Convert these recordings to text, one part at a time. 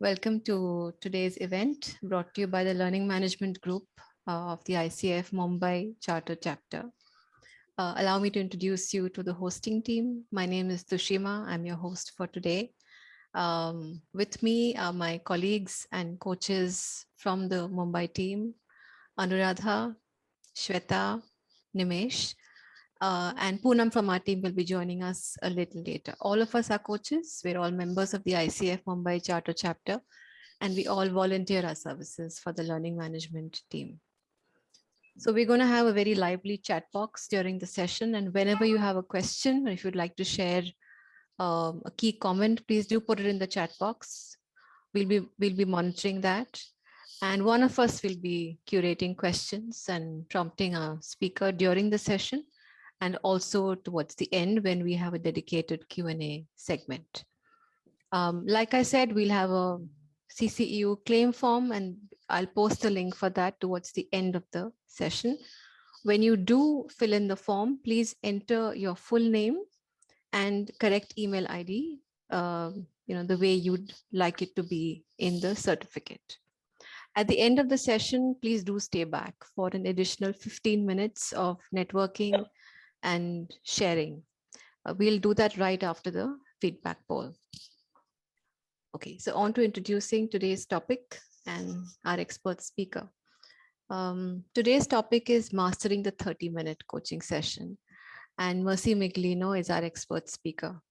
Welcome to today's event brought to you by the Learning Management Group of the ICF Mumbai Charter Chapter. Allow me to introduce you to the hosting team. My name is Tushima. I'm your host for today. With me are my colleagues and coaches from the Mumbai team, Anuradha, Shweta, Nimesh, and Poonam from our team will be joining us a little later. All of us are coaches. We're all members of the ICF Mumbai Charter Chapter, and we all volunteer our services for the learning management team. So we're going to have a very lively chat box during the session. And whenever you have a question, or if you'd like to share a key comment, please do put it in the chat box. We'll be monitoring that. And one of us will be curating questions and prompting our speaker during the session, and also towards the end when we have a dedicated Q&A segment. Like I said, we'll have a CCEU claim form, and I'll post the link for that towards the end of the session. When you do fill in the form, please enter your full name and correct email ID, the way you'd like it to be in the certificate. At the end of the session, please do stay back for an additional 15 minutes of networking and sharing. We'll do that right after the feedback poll. Okay, so on to introducing today's topic and our expert speaker. Today's topic is mastering the 30-minute coaching session, and Merci Miglino is our expert speaker.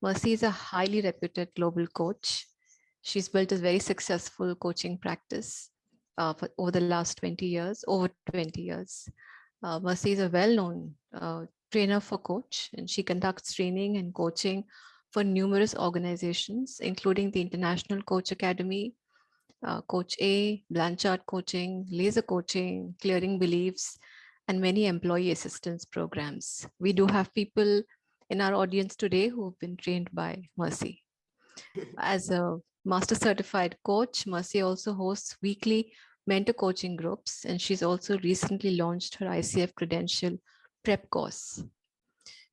Merci is a highly reputed global coach. She's built a very successful coaching practice for over the last 20 years, over 20 years. Merci is a well-known trainer for coach, and she conducts training and coaching for numerous organizations, including the International Coach Academy, CoachA, Blanchard Coaching, Laser Coaching, Clearing Beliefs, and many employee assistance programs. We do have people in our audience today who have been trained by Merci. As a master certified coach, Merci also hosts weekly mentor coaching groups, and she's also recently launched her ICF Credential Prep Course.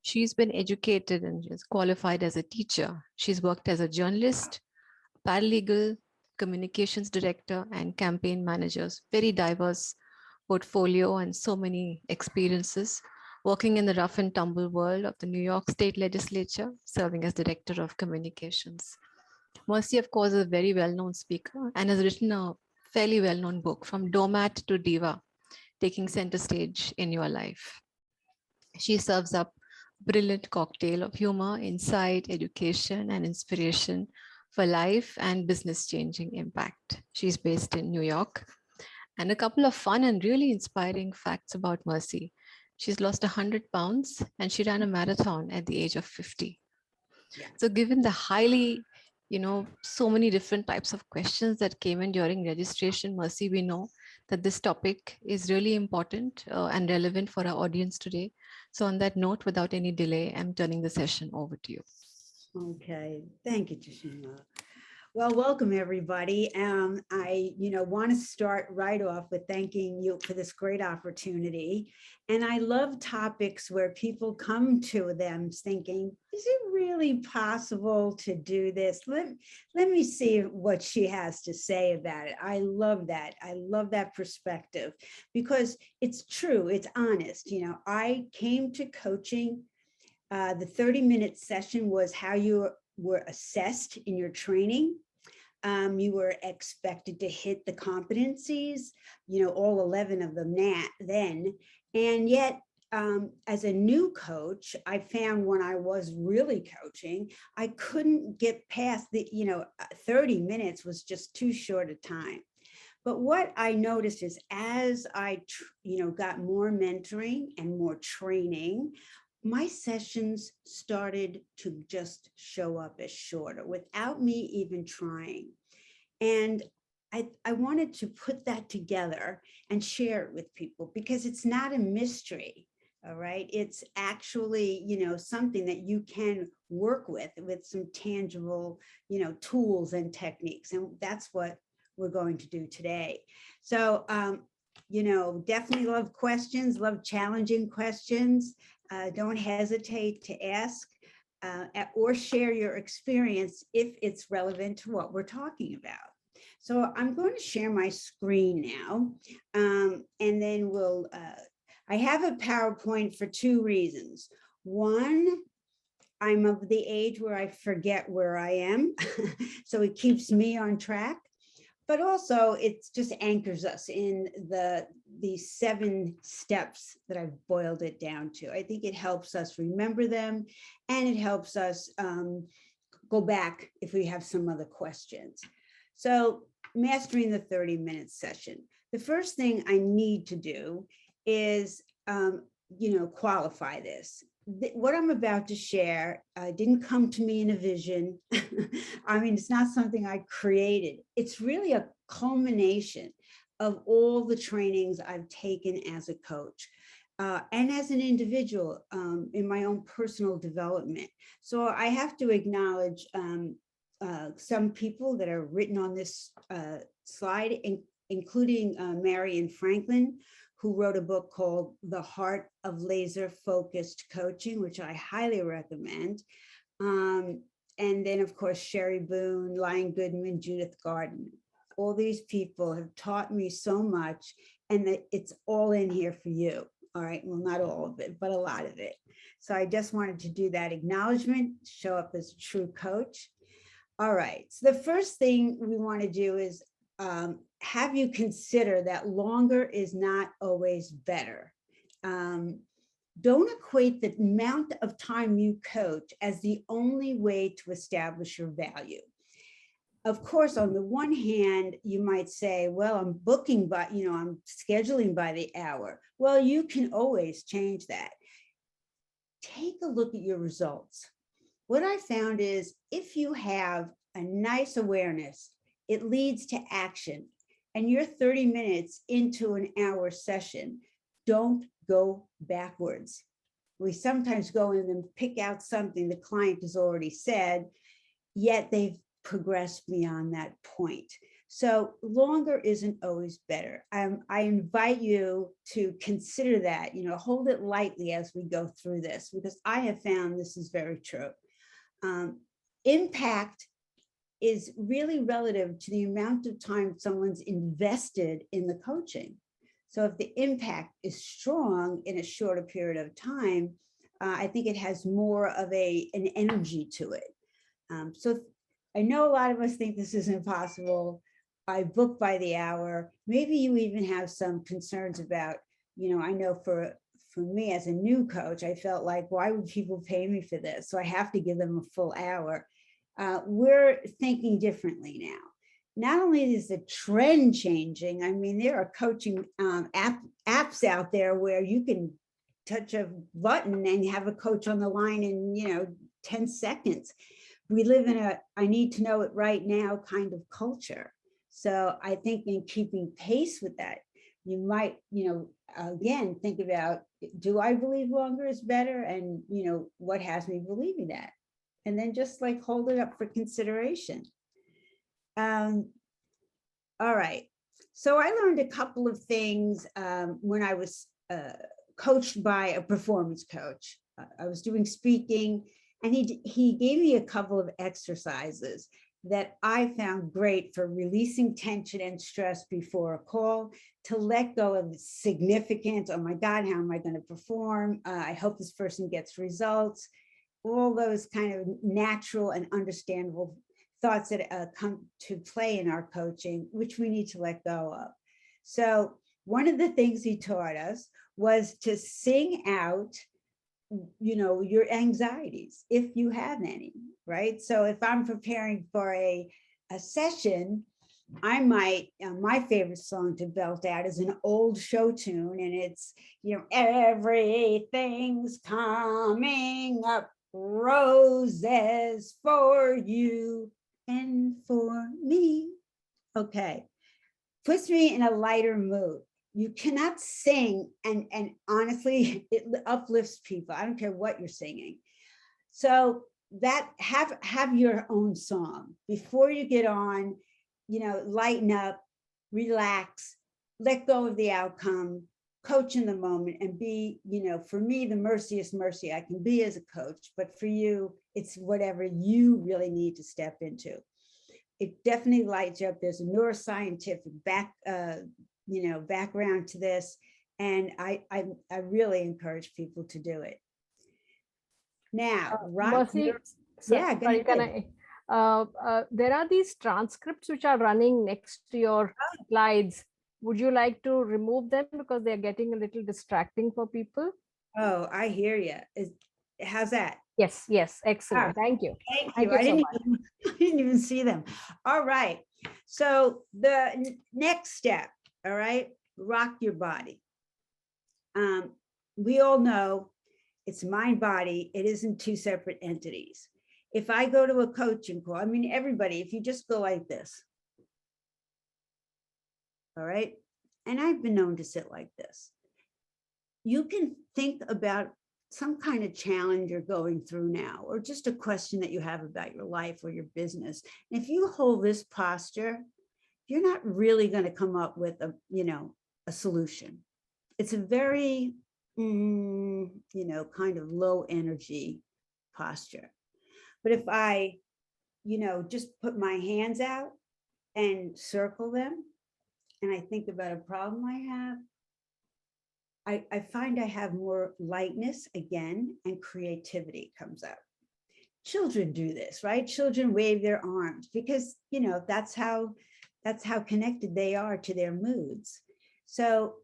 She's been educated and is qualified as a teacher. She's worked as a journalist, paralegal, communications director, and campaign managers. Very diverse portfolio and so many experiences, working in the rough and tumble world of the New York State Legislature, serving as Director of Communications. Merci, of course, is a very well-known speaker and has written a fairly well-known book, From Doormat to Diva, Taking Center Stage in Your Life. She serves up a brilliant cocktail of humor, insight, education, and inspiration for life and business-changing impact. She's based in New York. And a couple of fun and really inspiring facts about Merci. She's lost 100 pounds and she ran a marathon at the age of 50. Yeah. So given the highly, so many different types of questions that came in during registration, Merci, we know that this topic is really important and relevant for our audience today. So on that note, without any delay, I'm turning the session over to you. Okay, thank you, Tushima. Well, welcome everybody. I, want to start right off with thanking you for this great opportunity. And I love topics where people come to them thinking, is it really possible to do this? Let me see what she has to say about it. I love that. I love that perspective because it's true. It's honest. I came to coaching. The 30-minute session was how you were assessed in your training. You were expected to hit the competencies, all 11 of them then. And yet, as a new coach, I found when I was really coaching, I couldn't get past 30 minutes was just too short a time. But what I noticed is as I, got more mentoring and more training, my sessions started to just show up as shorter without me even trying. And I wanted to put that together and share it with people because it's not a mystery. All right. It's actually, something that you can work with some tangible, tools and techniques. And that's what we're going to do today. So, definitely love questions, love challenging questions. Don't hesitate to ask. or share your experience if it's relevant to what we're talking about. So I'm going to share my screen now, and then I have a PowerPoint for two reasons. One, I'm of the age where I forget where I am, so it keeps me on track. But also it just anchors us in these 7 steps that I've boiled it down to. I think it helps us remember them, and it helps us go back if we have some other questions. So mastering the 30-minute session. The first thing I need to do is, qualify this. What I'm about to share didn't come to me in a vision. I mean, it's not something I created. It's really a culmination of all the trainings I've taken as a coach and as an individual in my own personal development. So I have to acknowledge some people that are written on this slide, including Marian Franklin, who wrote a book called The Heart of Laser Focused Coaching, which I highly recommend. And then, of course, Sherry Boone, Lion Goodman, Judith Garden. All these people have taught me so much, and that it's all in here for you. All right, well, not all of it, but a lot of it. So I just wanted to do that acknowledgement, show up as a true coach. All right, so the first thing we want to do is have you consider that longer is not always better. Don't equate the amount of time you coach as the only way to establish your value. Of course, on the one hand, you might say, well, I'm booking by, I'm scheduling by the hour. Well, you can always change that. Take a look at your results. What I found is if you have a nice awareness, it leads to action. And you're 30 minutes into an hour session, don't go backwards. We sometimes go in and pick out something the client has already said, yet they've progressed beyond that point. So longer isn't always better. I invite you to consider that, hold it lightly as we go through this, because I have found this is very true. Impact is really relative to the amount of time someone's invested in the coaching. So if the impact is strong in a shorter period of time, I think it has more of an energy to it. So I know a lot of us think this is impossible. I book by the hour. Maybe you even have some concerns about, I know for me as a new coach, I felt like, why would people pay me for this? So I have to give them a full hour. We're thinking differently now. Not only is the trend changing, I mean, there are coaching apps out there where you can touch a button and have a coach on the line in 10 seconds. We live in I need to know it right now kind of culture. So I think in keeping pace with that, you might, again, think about, do I believe longer is better? And, what has me believing that? And then just hold it up for consideration. All right. So I learned a couple of things when I was coached by a performance coach. I was doing speaking, and he gave me a couple of exercises that I found great for releasing tension and stress before a call, to let go of the significance. Oh my God, how am I going to perform? I hope this person gets results. All those kind of natural and understandable thoughts that come to play in our coaching, which we need to let go of. So one of the things he taught us was to sing out, your anxieties, if you have any, right? So if I'm preparing for a session, I might, my favorite song to belt out is an old show tune, and it's, everything's coming up roses for you and for me. Okay, puts me in a lighter mood. You cannot sing, and honestly, it uplifts people. I don't care what you're singing. So that have your own song before you get on, lighten up, relax, let go of the outcome, coach in the moment and be, for me, the merciest mercy I can be as a coach, but for you, it's whatever you really need to step into. It definitely lights you up. There's a neuroscientific background to this. And I really encourage people to do it. Now, Mercy, yeah, sorry, there are these transcripts which are running next to your slides. Would you like to remove them because they're getting a little distracting for people? Oh, I hear you. How's that? Yes, excellent. Thank you. Thank you. I didn't even see them. All right. So the next step, all right, rock your body. We all know it's mind body. It isn't two separate entities. If I go to a coaching call, I mean, everybody, if you just go like this, all right, and I've been known to sit like this, you can think about some kind of challenge you're going through now, or just a question that you have about your life or your business. And if you hold this posture, you're not really going to come up with a solution. It's a very, kind of low energy posture. But if I, just put my hands out and circle them, and I think about a problem I have, I find I have more lightness again, and creativity comes out. Children do this, right? Children wave their arms because, that's how connected they are to their moods. So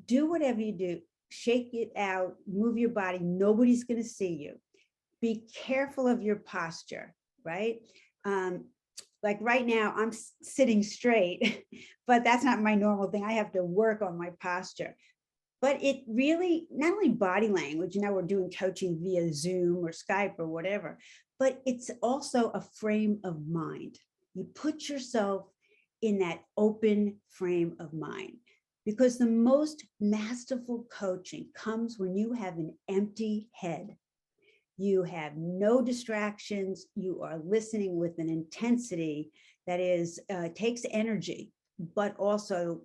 do whatever you do, shake it out, move your body. Nobody's going to see you. Be careful of your posture, right? Like right now, I'm sitting straight, but that's not my normal thing. I have to work on my posture. But it really, not only body language, we're doing coaching via Zoom or Skype or whatever, but it's also a frame of mind. You put yourself in that open frame of mind, because the most masterful coaching comes when you have an empty head. You have no distractions. You are listening with an intensity that takes energy, but also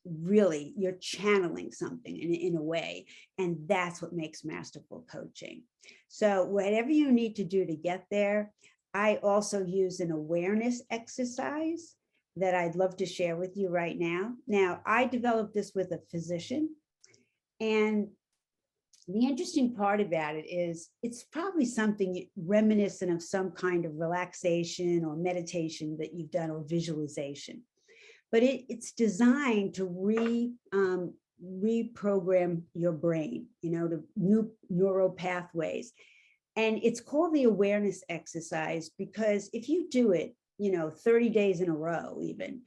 really you're channeling something in a way. And that's what makes masterful coaching. So whatever you need to do to get there, I also use an awareness exercise that I'd love to share with you right now. Now, I developed this with a physician, and the interesting part about it is it's probably something reminiscent of some kind of relaxation or meditation that you've done, or visualization. But it's designed to reprogram your brain, to new neural pathways. And it's called the awareness exercise because if you do it, 30 days in a row, even,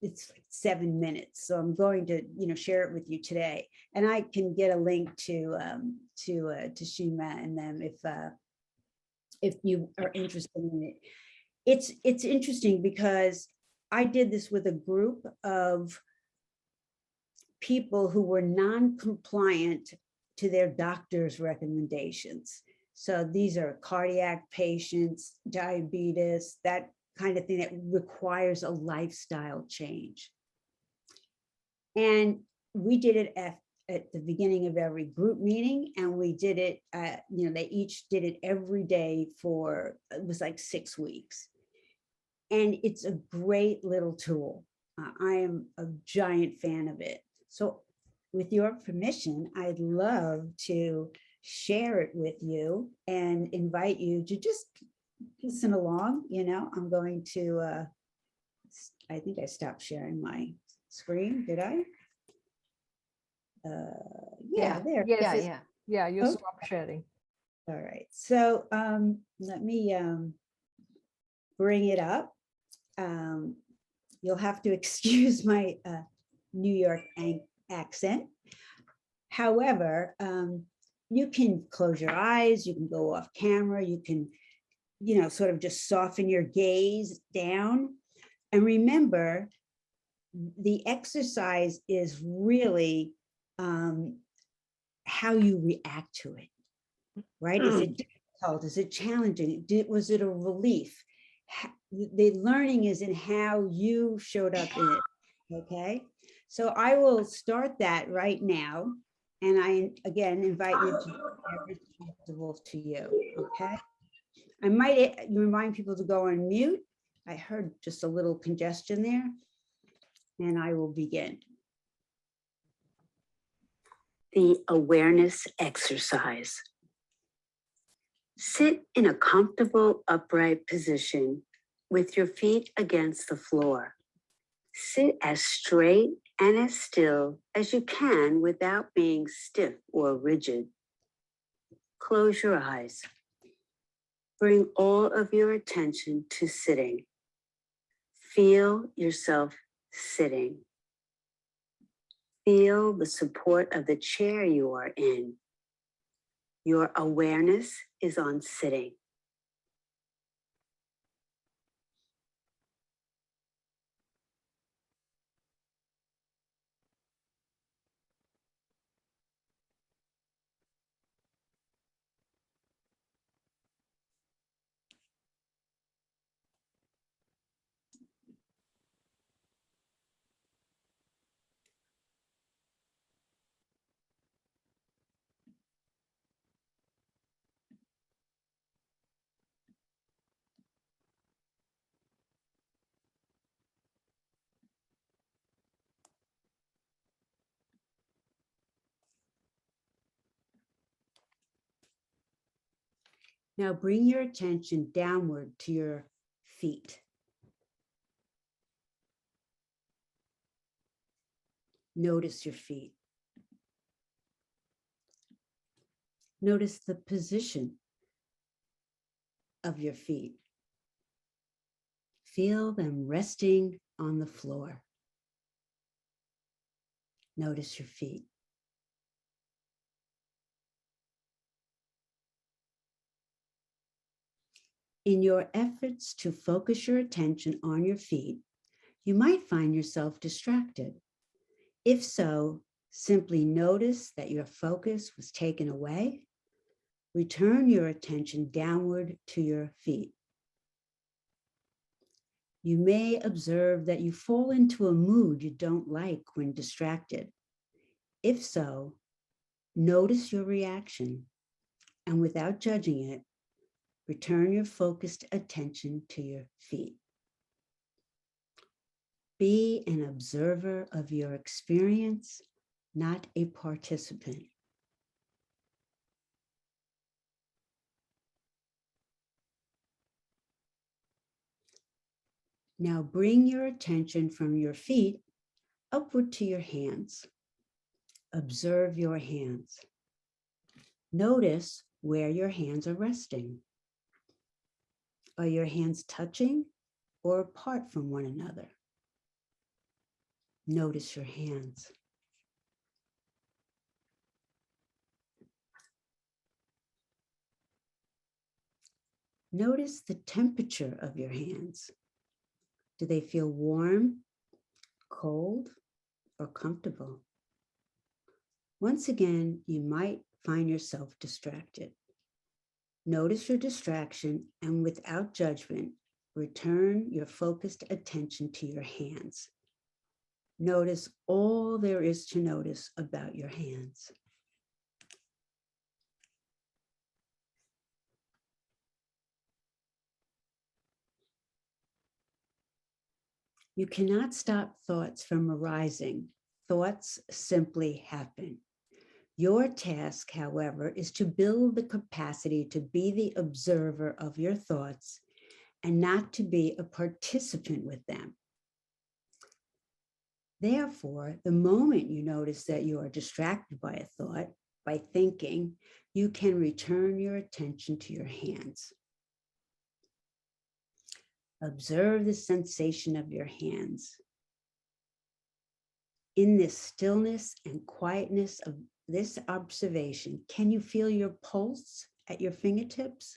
it's like 7 minutes. So I'm going to, share it with you today. And I can get a link to Shima and them if you are interested in it. It's interesting because I did this with a group of people who were non-compliant to their doctor's recommendations. So these are cardiac patients, diabetes, that kind of thing that requires a lifestyle change. And we did it at the beginning of every group meeting, and we did it, they each did it every day for, it was like 6 weeks. And it's a great little tool. I am a giant fan of it. So with your permission, I'd love to share it with you and invite you to just listen along. I'm going to, I think I stopped sharing my screen. Did I? Yeah, there. Yeah, you stopped sharing. All right. So let me bring it up. You'll have to excuse my New York accent. However, you can close your eyes, you can go off camera, you can, sort of just soften your gaze down. And remember, the exercise is really how you react to it, right? Is it difficult? Is it challenging? Was it a relief? The learning is in how you showed up in it, okay? So I will start that right now. And I, again, invite you to do whatever is comfortable to you, okay? I might remind people to go on mute. I heard just a little congestion there. And I will begin. The awareness exercise. Sit in a comfortable upright position with your feet against the floor. Sit as straight and as still as you can without being stiff or rigid. Close your eyes. Bring all of your attention to sitting. Feel yourself sitting. Feel the support of the chair you are in. Your awareness is on sitting. Now bring your attention downward to your feet. Notice your feet. Notice the position of your feet. Feel them resting on the floor. Notice your feet. In your efforts to focus your attention on your feet, you might find yourself distracted. If so, simply notice that your focus was taken away. Return your attention downward to your feet. You may observe that you fall into a mood you don't like when distracted. If so, notice your reaction, and without judging it, return your focused attention to your feet. Be an observer of your experience, not a participant. Now bring your attention from your feet upward to your hands. Observe your hands. Notice where your hands are resting. Are your hands touching or apart from one another? Notice your hands. Notice the temperature of your hands. Do they feel warm, cold, or comfortable? Once again, you might find yourself distracted. Notice your distraction and without judgment, return your focused attention to your hands. Notice all there is to notice about your hands. You cannot stop thoughts from arising. Thoughts simply happen. Your task, however, is to build the capacity to be the observer of your thoughts and not to be a participant with them. Therefore, the moment you notice that you are distracted by a thought, by thinking, you can return your attention to your hands. Observe the sensation of your hands. In this stillness and quietness of this observation, can you feel your pulse at your fingertips?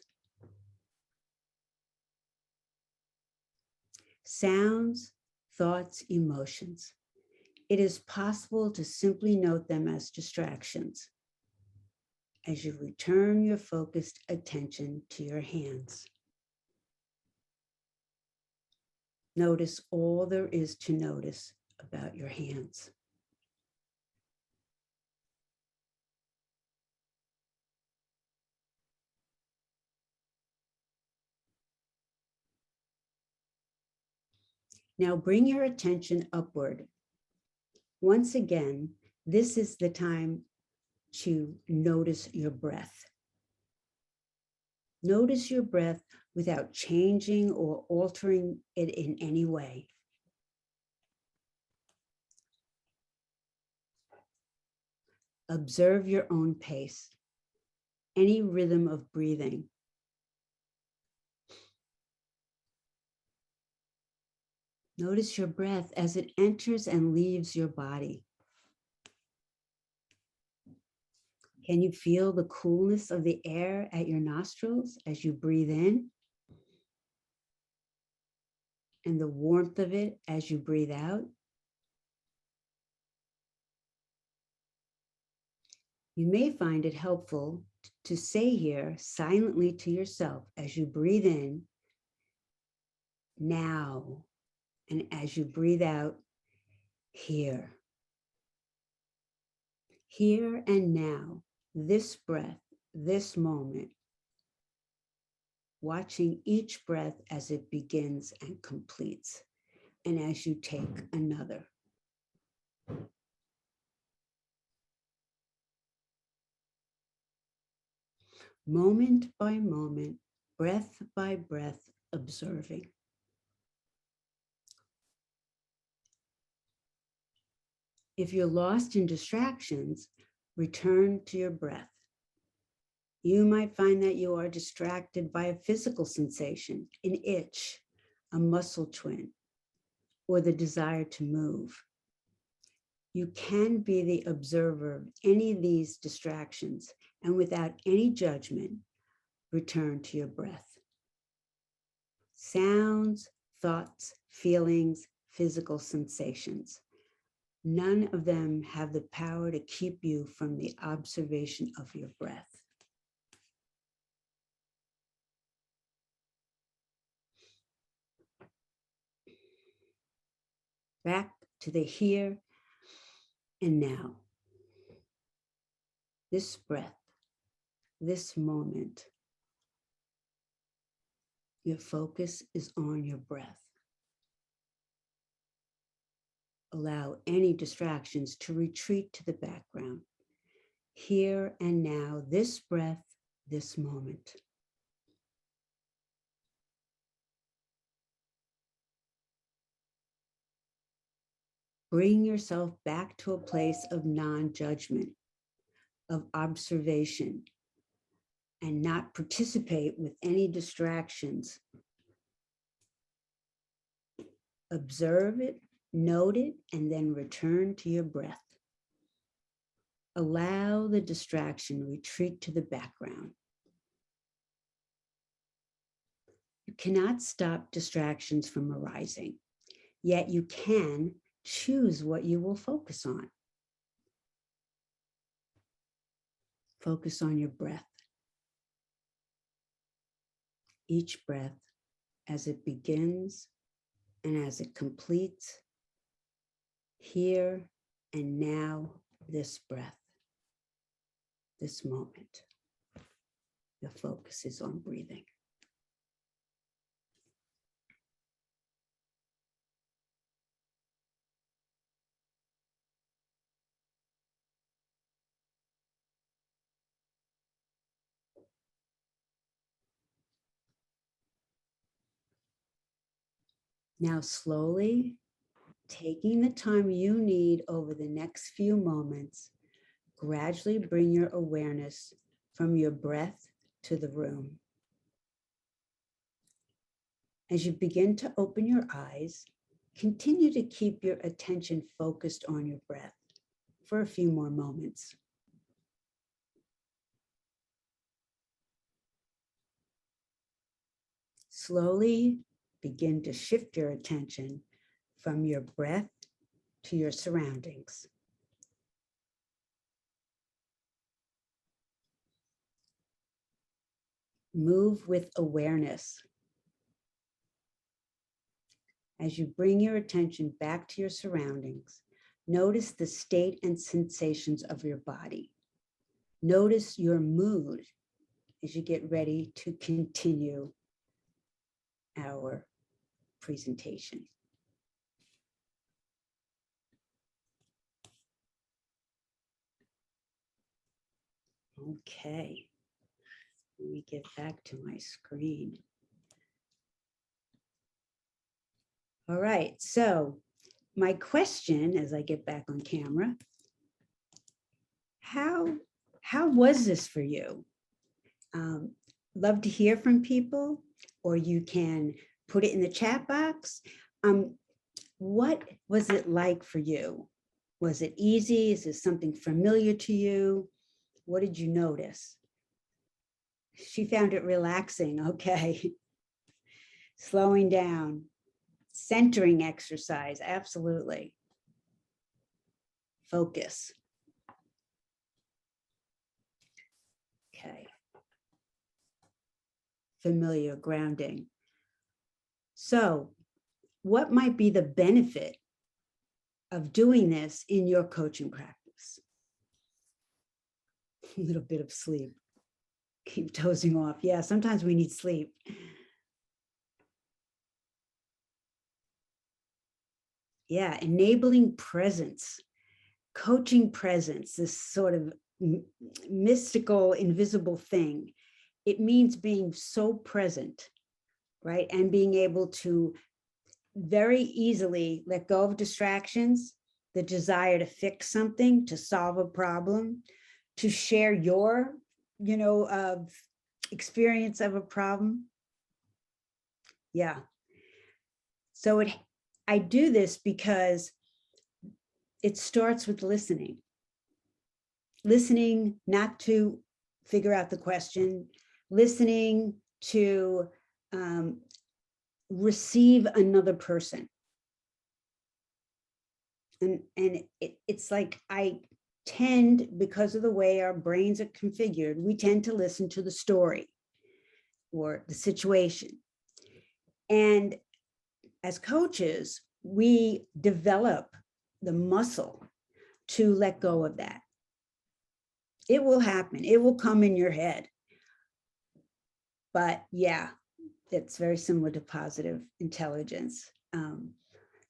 Sounds, thoughts, emotions. It is possible to simply note them as distractions as you return your focused attention to your hands. Notice all there is to notice about your hands. Now bring your attention upward. Once again, this is the time to notice your breath. Notice your breath without changing or altering it in any way. Observe your own pace, any rhythm of breathing. Notice your breath as it enters and leaves your body. Can you feel the coolness of the air at your nostrils as you breathe in? And the warmth of it as you breathe out? You may find it helpful to say here silently to yourself as you breathe in, now, and as you breathe out, here. Here and now, this breath, this moment, watching each breath as it begins and completes, and as you take another. Moment by moment, breath by breath, observing. If you're lost in distractions, return to your breath. You might find that you are distracted by a physical sensation, an itch, a muscle twinge, or the desire to move. You can be the observer of any of these distractions, and without any judgment, return to your breath. Sounds, thoughts, feelings, physical sensations. None of them have the power to keep you from the observation of your breath. Back to the here and now. This breath, this moment. Your focus is on your breath. Allow any distractions to retreat to the background. Here and now, this breath, this moment. Bring yourself back to a place of non-judgment, of observation, and not participate with any distractions. Observe it, note it, and then return to your breath. Allow the distraction retreat to the background. You cannot stop distractions from arising, yet you can choose what you will focus on. Focus on your breath. Each breath as it begins and as it completes, here and now, this breath, this moment. The focus is on breathing. Now slowly, taking the time you need over the next few moments, gradually bring your awareness from your breath to the room. As you begin to open your eyes, continue to keep your attention focused on your breath for a few more moments. Slowly begin to shift your attention from your breath to your surroundings. Move with awareness. As you bring your attention back to your surroundings, notice the state and sensations of your body. Notice your mood as you get ready to continue our presentation. Okay. Let me get back to my screen. All right. So my question, as I get back on camera, how was this for you? Love to hear from people, or you can put it in the chat box. What was it like for you? Was it easy? Is this something familiar to you? What did you notice? She found it relaxing. Okay. Slowing down, centering exercise. Absolutely. Focus. Okay. Familiar, grounding. So, what might be the benefit of doing this in your coaching practice? A little bit of sleep. Keep dozing off. Yeah, sometimes we need sleep. Yeah, enabling presence, coaching presence, this sort of mystical, invisible thing. It means being so present, right? And being able to very easily let go of distractions, the desire to fix something, to solve a problem, to share your, experience of a problem. Yeah. So I do this because it starts with listening. Listening not to figure out the question, listening to receive another person. And it's like I tend, because of the way our brains are configured, we tend to listen to the story or the situation. And as coaches, we develop the muscle to let go of that. It will happen. It will come in your head. But yeah, it's very similar to positive intelligence.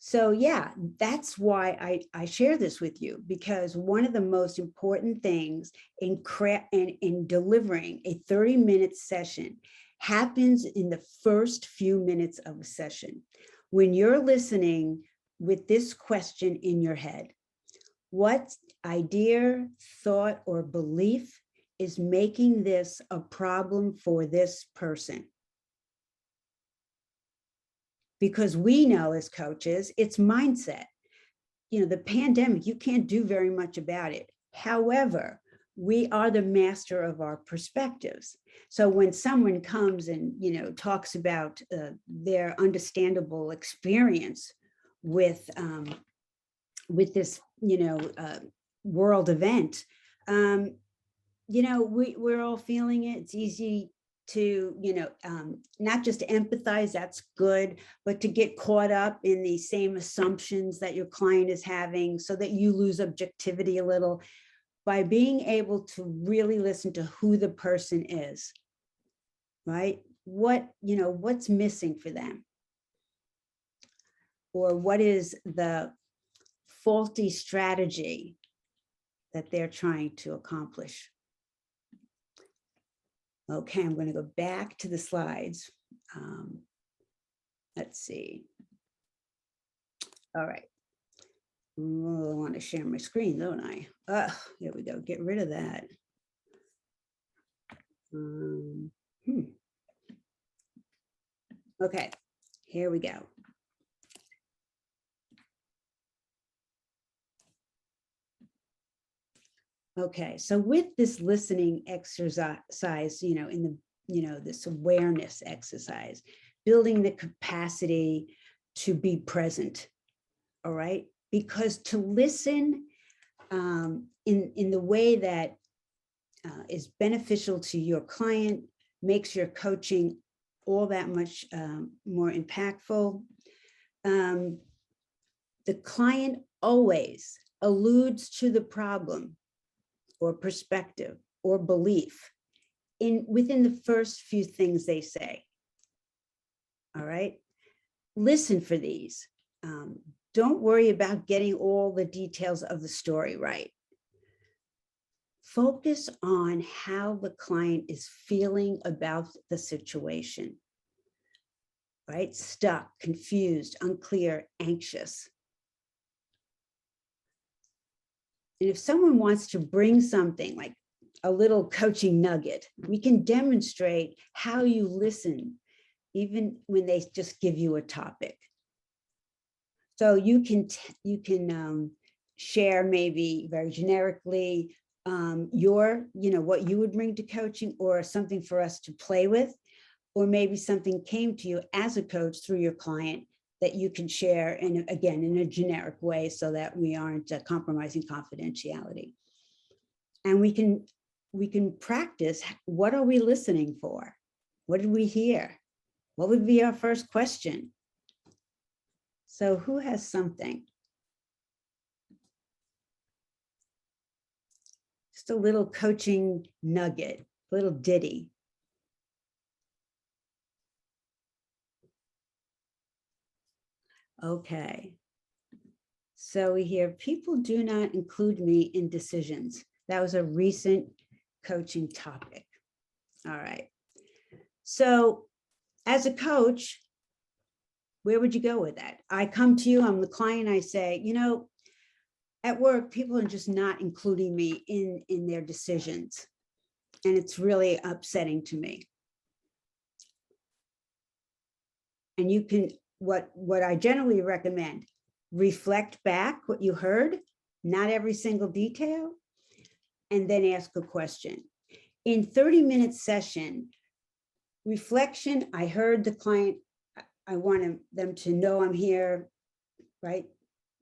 So yeah, that's why I share this with you, because one of the most important things in delivering a 30-minute session happens in the first few minutes of a session. When you're listening with this question in your head, what idea, thought, or belief is making this a problem for this person? Because we know as coaches, it's mindset. The pandemic, you can't do very much about it. However, we are the master of our perspectives. So when someone comes and, talks about their understandable experience with this, world event, we're all feeling it. It's easy to, not just to empathize, that's good, but to get caught up in the same assumptions that your client is having so that you lose objectivity a little. By being able to really listen to who the person is, right? What's missing for them? Or what is the faulty strategy that they're trying to accomplish? Okay, I'm going to go back to the slides. Let's see. All right. I want to share my screen, don't I? Here we go. Get rid of that. Okay, here we go. Okay, so with this listening exercise, in the, this awareness exercise, building the capacity to be present, all right? Because to listen in the way that is beneficial to your client makes your coaching all that much more impactful. The client always alludes to the problem or perspective or belief within the first few things they say. All right. Listen for these. Don't worry about getting all the details of the story right. Focus on how the client is feeling about the situation, right? Stuck, confused, unclear, anxious. And if someone wants to bring something like a little coaching nugget, we can demonstrate how you listen, even when they just give you a topic. So you can share maybe very generically what you would bring to coaching, or something for us to play with, or maybe something came to you as a coach through your client that you can share, and again, in a generic way, so that we aren't compromising confidentiality. And we can practice. What are we listening for? What did we hear? What would be our first question? So who has something? Just a little coaching nugget, a little ditty. Okay. So we hear, people do not include me in decisions. That was a recent coaching topic. All right. So as a coach, where would you go with that? I come to you, I'm the client, I say, at work, people are just not including me in their decisions. And it's really upsetting to me. And you can, what I generally recommend, reflect back what you heard, not every single detail, and then ask a question. In 30-minute session, reflection, I heard the client, I want them to know I'm here, right?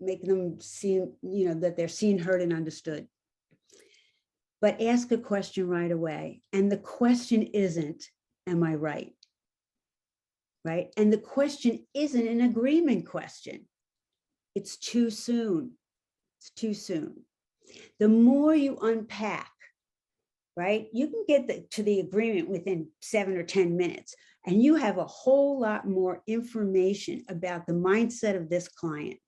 Make them see, that they're seen, heard, and understood. But ask a question right away. And the question isn't, am I right? Right? And the question isn't an agreement question. It's too soon. It's too soon. The more you unpack, right, you can get to the agreement within 7 or 10 minutes, and you have a whole lot more information about the mindset of this client.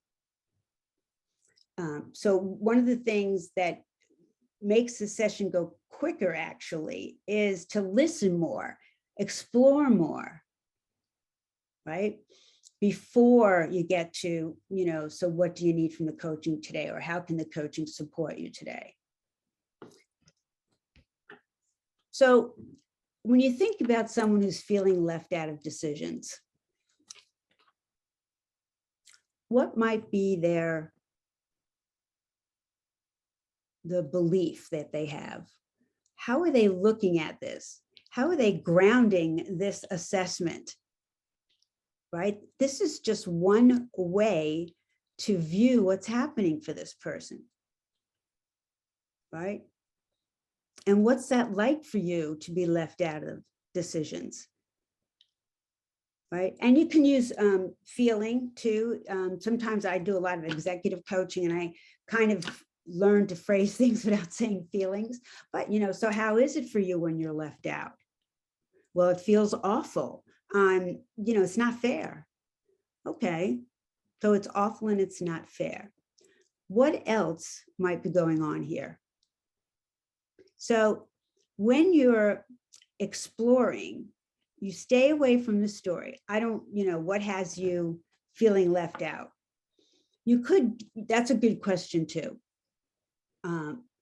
So one of the things that makes the session go quicker, actually, is to listen more, explore more, right? Before you get to, so what do you need from the coaching today? Or how can the coaching support you today? So when you think about someone who's feeling left out of decisions, what might be the belief that they have? How are they looking at this? How are they grounding this assessment? Right? This is just one way to view what's happening for this person. Right? And what's that like for you to be left out of decisions? Right? And you can use feeling too. Sometimes I do a lot of executive coaching, and I kind of learn to phrase things without saying feelings. But, so how is it for you when you're left out? Well, it feels awful. It's not fair. Okay. So it's awful and it's not fair. What else might be going on here? So when you're exploring, you stay away from the story. What has you feeling left out? That's a good question too.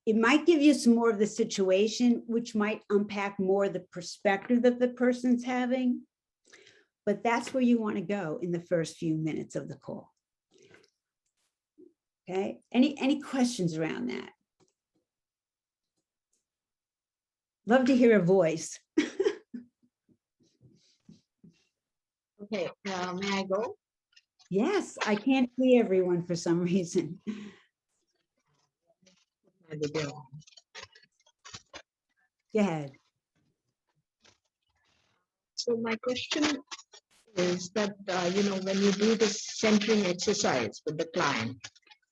It might give you some more of the situation, which might unpack more the perspective that the person's having. But that's where you want to go in the first few minutes of the call. Okay. Any questions around that? Love to hear a voice. Okay, may I go? Yes, I can't see everyone for some reason. Go ahead. So my question is that, when you do this centering exercise with the client,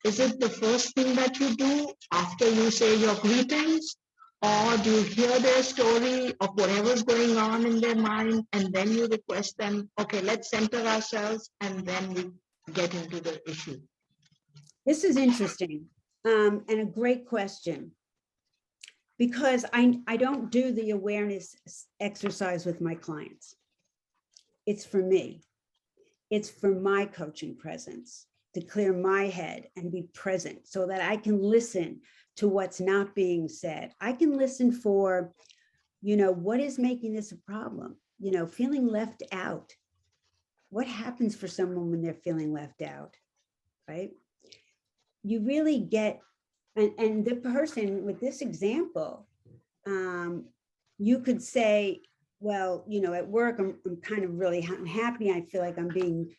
is it the first thing that you do after you say your greetings? Or do you hear their story of whatever's going on in their mind, and then you request them, okay, let's center ourselves, and then we get into the issue? This is interesting, and a great question. because I don't do the awareness exercise with my clients. It's for me. It's for my coaching presence, to clear my head and be present so that I can listen to what's not being said. I can listen for, what is making this a problem? Feeling left out. What happens for someone when they're feeling left out, right? You really get, and the person with this example, you could say, well, at work, I'm kind of really unhappy. I feel like I'm being,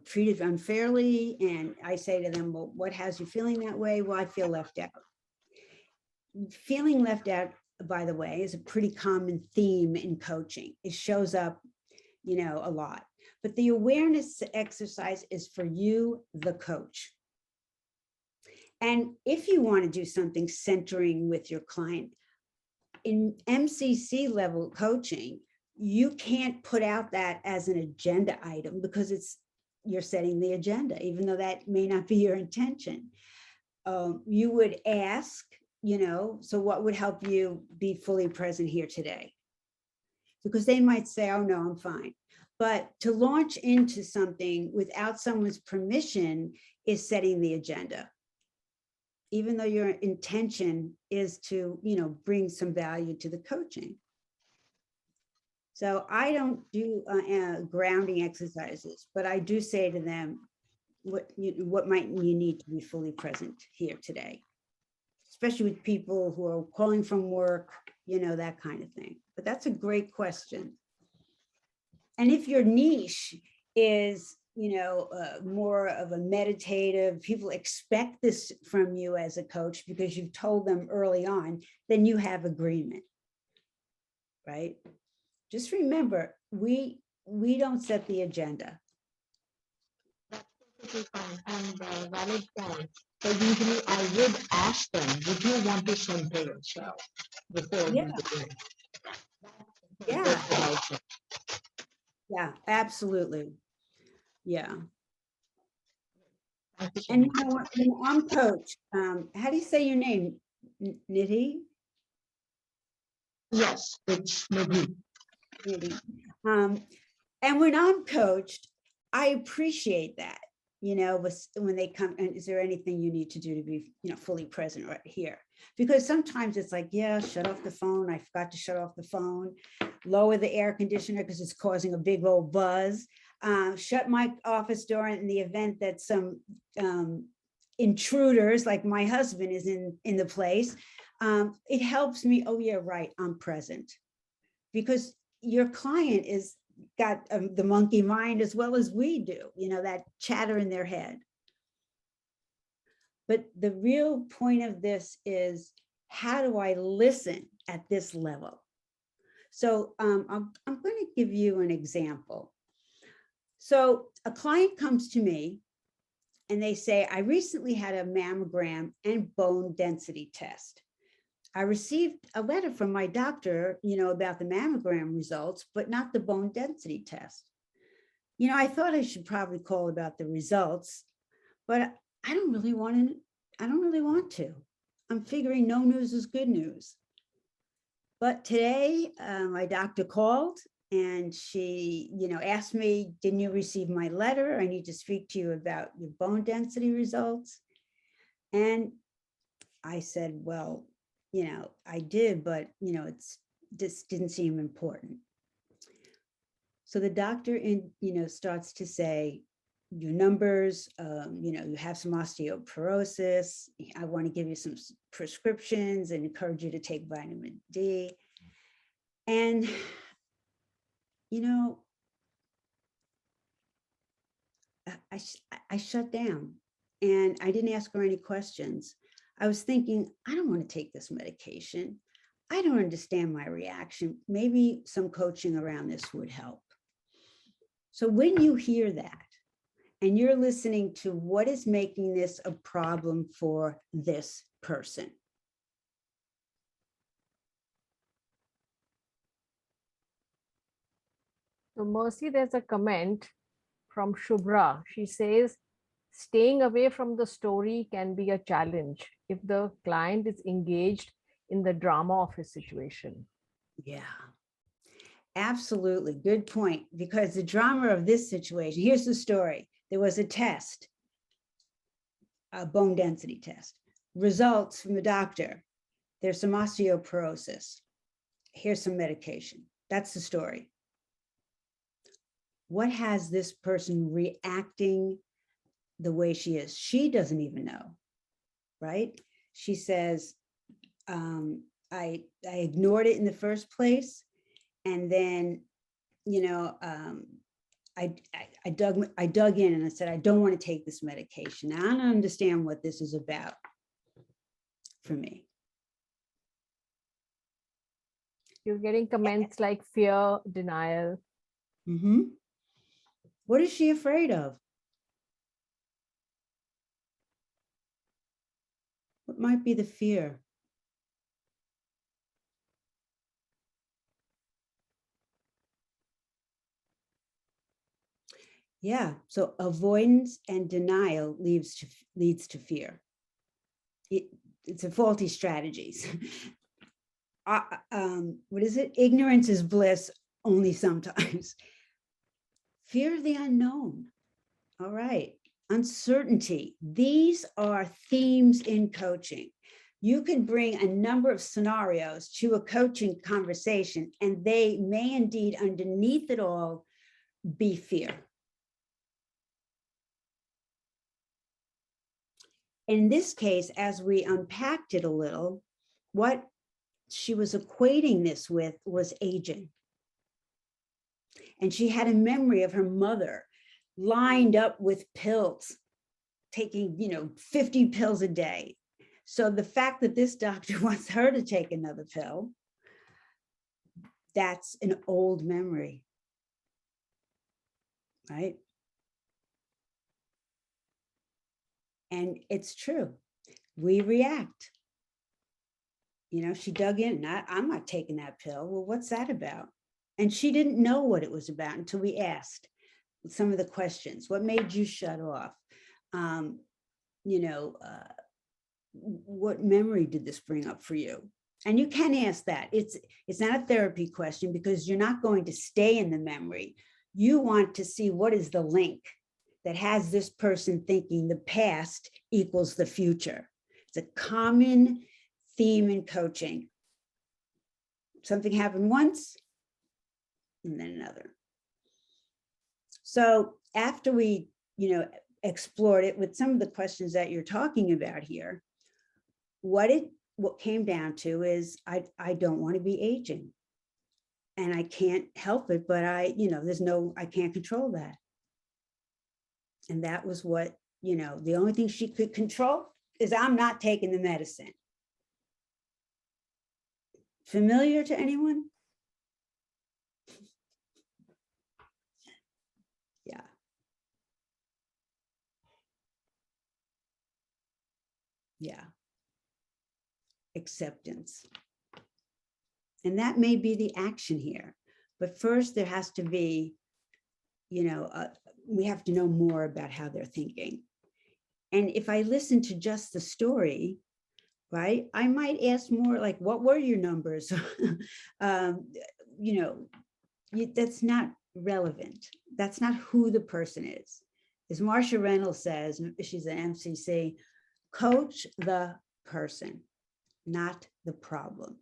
treated unfairly. And I say to them, well, what has you feeling that way? Well, I feel left out. Feeling left out, by the way, is a pretty common theme in coaching. It shows up, a lot. But the awareness exercise is for you, the coach. And if you want to do something centering with your client, in MCC level coaching, you can't put out that as an agenda item because you're setting the agenda, even though that may not be your intention. You would ask, so what would help you be fully present here today? Because they might say, oh no, I'm fine. But to launch into something without someone's permission is setting the agenda, even though your intention is to, bring some value to the coaching. So I don't do grounding exercises, but I do say to them, what might you need to be fully present here today, especially with people who are calling from work, that kind of thing. But that's a great question. And if your niche is, more of a meditative, people expect this from you as a coach because you've told them early on, then you have agreement, right? Just remember, we don't set the agenda. That's perfectly fine and valid point. But usually I would ask them, would you want to center yourself before Yeah. you begin? Yeah. Yeah, absolutely. Yeah. And when I'm coach, how do you say your name? Nidhi? Yes, it's maybe. Nidhi. And when I'm coached, I appreciate that, when they come, and is there anything you need to do to be, fully present right here? Because sometimes it's like, yeah, shut off the phone. I forgot to shut off the phone, lower the air conditioner because it's causing a big old buzz. Shut my office door in the event that some intruders like my husband is in the place. It helps me. Oh yeah, right. I'm present, because your client is got the monkey mind as well as we do, that chatter in their head. But the real point of this is, how do I listen at this level? So I'm going to give you an example. So a client comes to me and they say, I recently had a mammogram and bone density test. I received a letter from my doctor, about the mammogram results, but not the bone density test. I thought I should probably call about the results, but I don't really want to. I'm figuring no news is good news. But today, my doctor called and she, asked me, didn't you receive my letter? I need to speak to you about your bone density results. And I said, well, I did, but, this didn't seem important. So the doctor, starts to say, your numbers, you have some osteoporosis. I want to give you some prescriptions and encourage you to take vitamin D. And, I shut down and I didn't ask her any questions. I was thinking, I don't want to take this medication. I don't understand my reaction. Maybe some coaching around this would help. So when you hear that and you're listening to what is making this a problem for this person. So Mercy, there's a comment from Shubhra. She says, staying away from the story can be a challenge if the client is engaged in the drama of his situation. Yeah, absolutely. Good point. Because the drama of this situation, here's the story. There was a test, a bone density test. Results from the doctor. There's some osteoporosis. Here's some medication. That's the story. What has this person reacting the way she is? She doesn't even know, right? She says, I ignored it in the first place. And then, I dug in and I said, I don't want to take this medication. I don't understand what this is about for me. You're getting comments like fear, denial. Mm-hmm. What is she afraid of? What might be the fear? Yeah, so avoidance and denial leads to fear. It's a faulty strategies. What is it? Ignorance is bliss only sometimes. Fear of the unknown. All right. Uncertainty. These are themes in coaching. You can bring a number of scenarios to a coaching conversation, and they may indeed, underneath it all, be fear. In this case, as we unpacked it a little, what she was equating this with was aging. And she had a memory of her mother lined up with pills, taking, 50 pills a day. So the fact that this doctor wants her to take another pill, that's an old memory, right? And it's true. We react. She dug in. I'm not taking that pill. Well, what's that about? And she didn't know what it was about until we asked some of the questions. What made you shut off? What memory did this bring up for you? And you can ask that. It's not a therapy question, because you're not going to stay in the memory. You want to see what is the link that has this person thinking the past equals the future. It's a common theme in coaching. Something happened once, and then another. So after we, explored it with some of the questions that you're talking about here, what came down to is I don't want to be aging, and I can't help it, but I can't control that. And that was what, the only thing she could control is I'm not taking the medicine. Familiar to anyone? Yeah. Yeah. Acceptance. And that may be the action here. But first, there has to be, we have to know more about how they're thinking. And if I listen to just the story, right, I might ask more like, what were your numbers? That's not relevant. That's not who the person is. As Marsha Reynolds says, she's an MCC, coach the person, not the problem.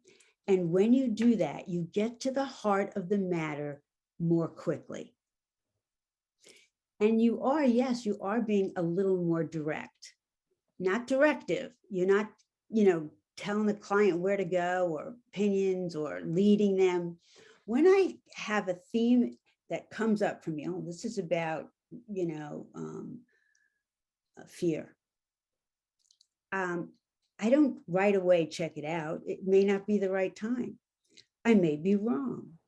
And when you do that, you get to the heart of the matter more quickly. And you are being a little more direct, not directive. You're not, telling the client where to go or opinions or leading them. When I have a theme that comes up for me, this is about, fear. I don't right away check it out. It may not be the right time. I may be wrong.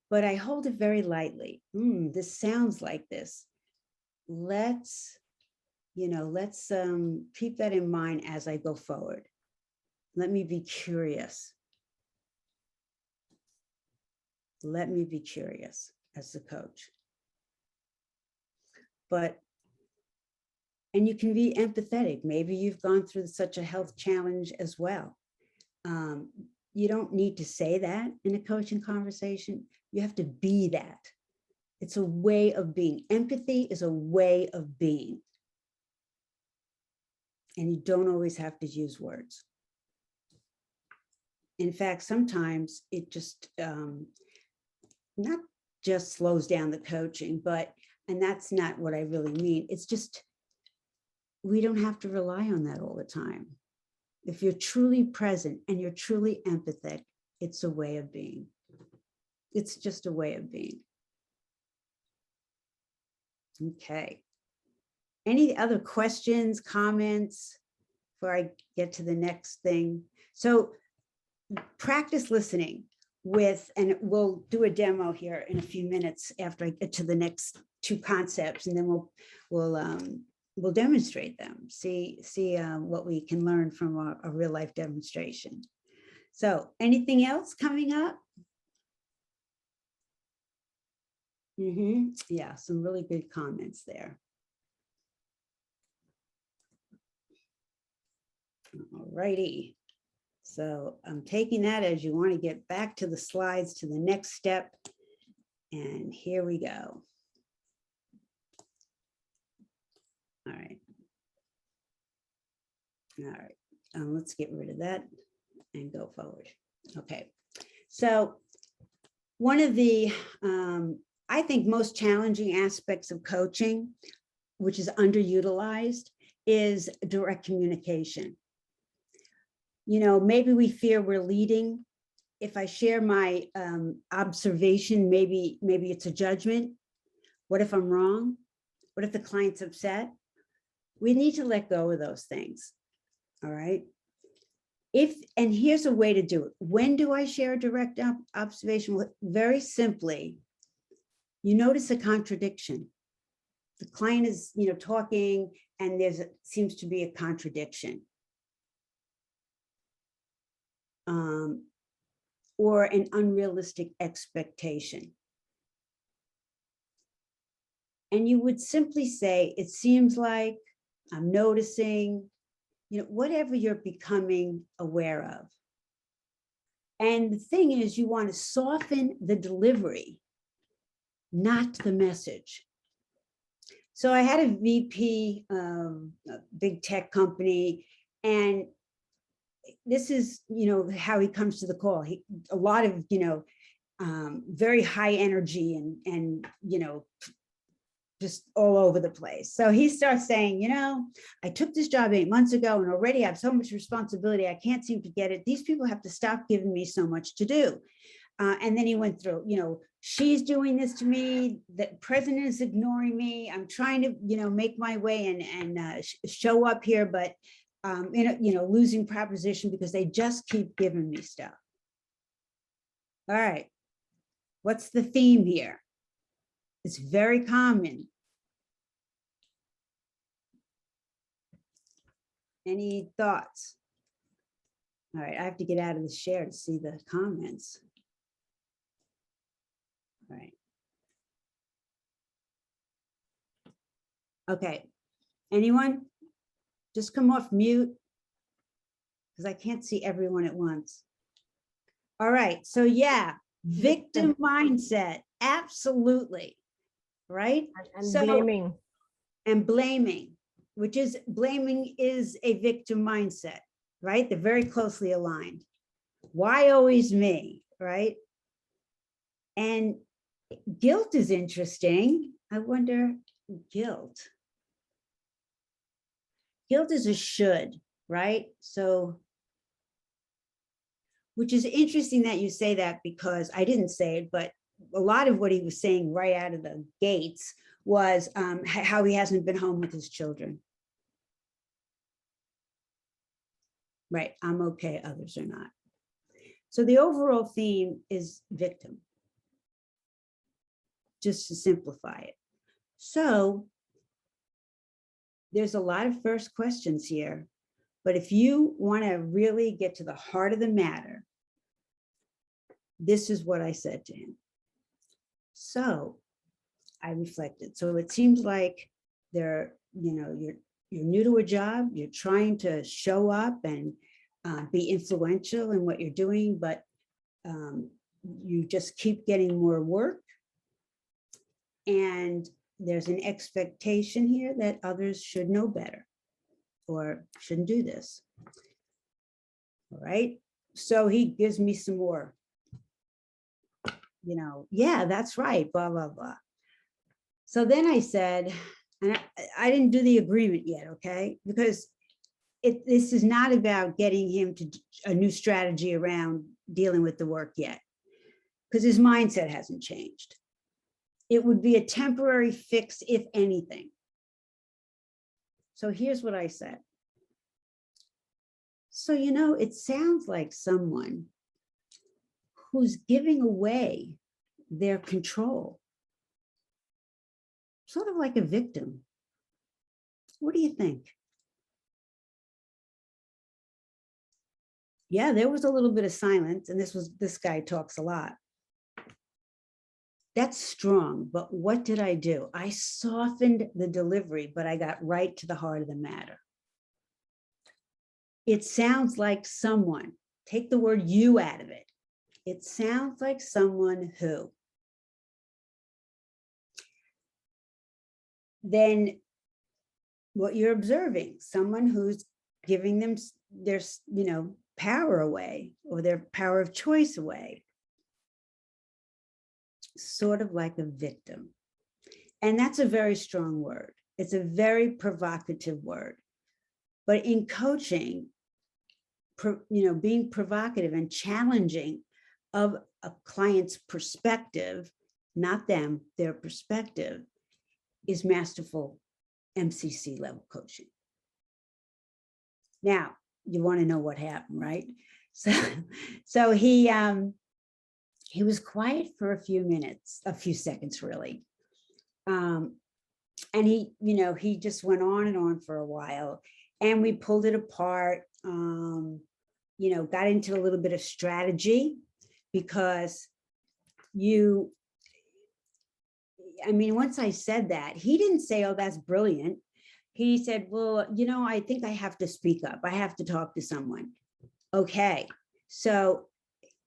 But I hold it very lightly. This sounds like this. Let's keep that in mind as I go forward. Let me be curious. Let me be curious as the coach. And you can be empathetic. Maybe you've gone through such a health challenge as well. You don't need to say that in a coaching conversation. You have to be that. It's a way of being. Empathy is a way of being. And you don't always have to use words. In fact, sometimes it just, not just slows down the coaching, and that's not what I really mean. It's just, we don't have to rely on that all the time. If you're truly present and you're truly empathic, it's a way of being. It's just a way of being. Okay. Any other questions, comments before I get to the next thing? So practice listening with, and we'll do a demo here in a few minutes after I get to the next two concepts, and then we'll demonstrate them, see what we can learn from a real life demonstration. So anything else coming up? Yeah, some really good comments there. All righty. So I'm taking that as you want to get back to the slides, to the next step. And here we go. All right. All right. Let's get rid of that and go forward. Okay. So one of the, I think, most challenging aspects of coaching, which is underutilized, is direct communication. You know, maybe we fear we're leading. If I share my observation, maybe it's a judgment. What if I'm wrong? What if the client's upset? We need to let go of those things. All right. And here's a way to do it. When do I share a direct observation? Well, very simply, you notice a contradiction. The client is, talking, and seems to be a contradiction. Or an unrealistic expectation. And you would simply say, it seems like, I'm noticing, whatever you're becoming aware of. And the thing is, you want to soften the delivery, not the message. So I had a VP of a big tech company, and this is, how he comes to the call. A lot of, very high energy and just all over the place. So he starts saying, I took this job 8 months ago and already have so much responsibility. I can't seem to get it. These people have to stop giving me so much to do. And then he went through, she's doing this to me. The president is ignoring me. I'm trying to, make my way and show up here, but losing proposition because they just keep giving me stuff. All right. What's the theme here? It's very common. Any thoughts? All right, I have to get out of the share to see the comments. All right. Okay, anyone? Just come off mute because I can't see everyone at once. All right, so yeah, victim mindset, absolutely, right? And blaming. And blaming, blaming is a victim mindset, right? They're very closely aligned. Why always me, right? And guilt is interesting. I wonder, guilt. Guilt is a should, right? So, which is interesting that you say that, because I didn't say it, but a lot of what he was saying right out of the gates was how he hasn't been home with his children. Right, I'm okay, others are not. So the overall theme is victim, just to simplify it. So there's a lot of first questions here, but if you want to really get to the heart of the matter, this is what I said to him. So I reflected. So it seems like you're new to a job, you're trying to show up and be influential in what you're doing, but you just keep getting more work. And there's an expectation here that others should know better or shouldn't do this. All right. So he gives me some more, yeah, that's right, blah, blah, blah. So then I said, and I didn't do the agreement yet, okay? Because this is not about getting him to a new strategy around dealing with the work yet, because his mindset hasn't changed. It would be a temporary fix, if anything. So here's what I said. So, it sounds like someone who's giving away their control, sort of like a victim. What do you think? Yeah, there was a little bit of silence, and this guy talks a lot. That's strong, but what did I do? I softened the delivery, but I got right to the heart of the matter. It sounds like someone, take the word you out of it. It sounds like someone who. Then what you're observing, someone who's giving them their, power away, or their power of choice away. Sort of like a victim. And that's a very strong word. It's a provocative word. But in coaching, being provocative and challenging of a client's perspective, not them, their perspective, is masterful MCC level coaching. Now, you want to know what happened, right? So he was quiet for a few seconds, really. And he just went on and on for a while, and we pulled it apart, got into a little bit of strategy, because once I said that, he didn't say, oh, that's brilliant. He said, well, I think I have to speak up. I have to talk to someone. Okay. So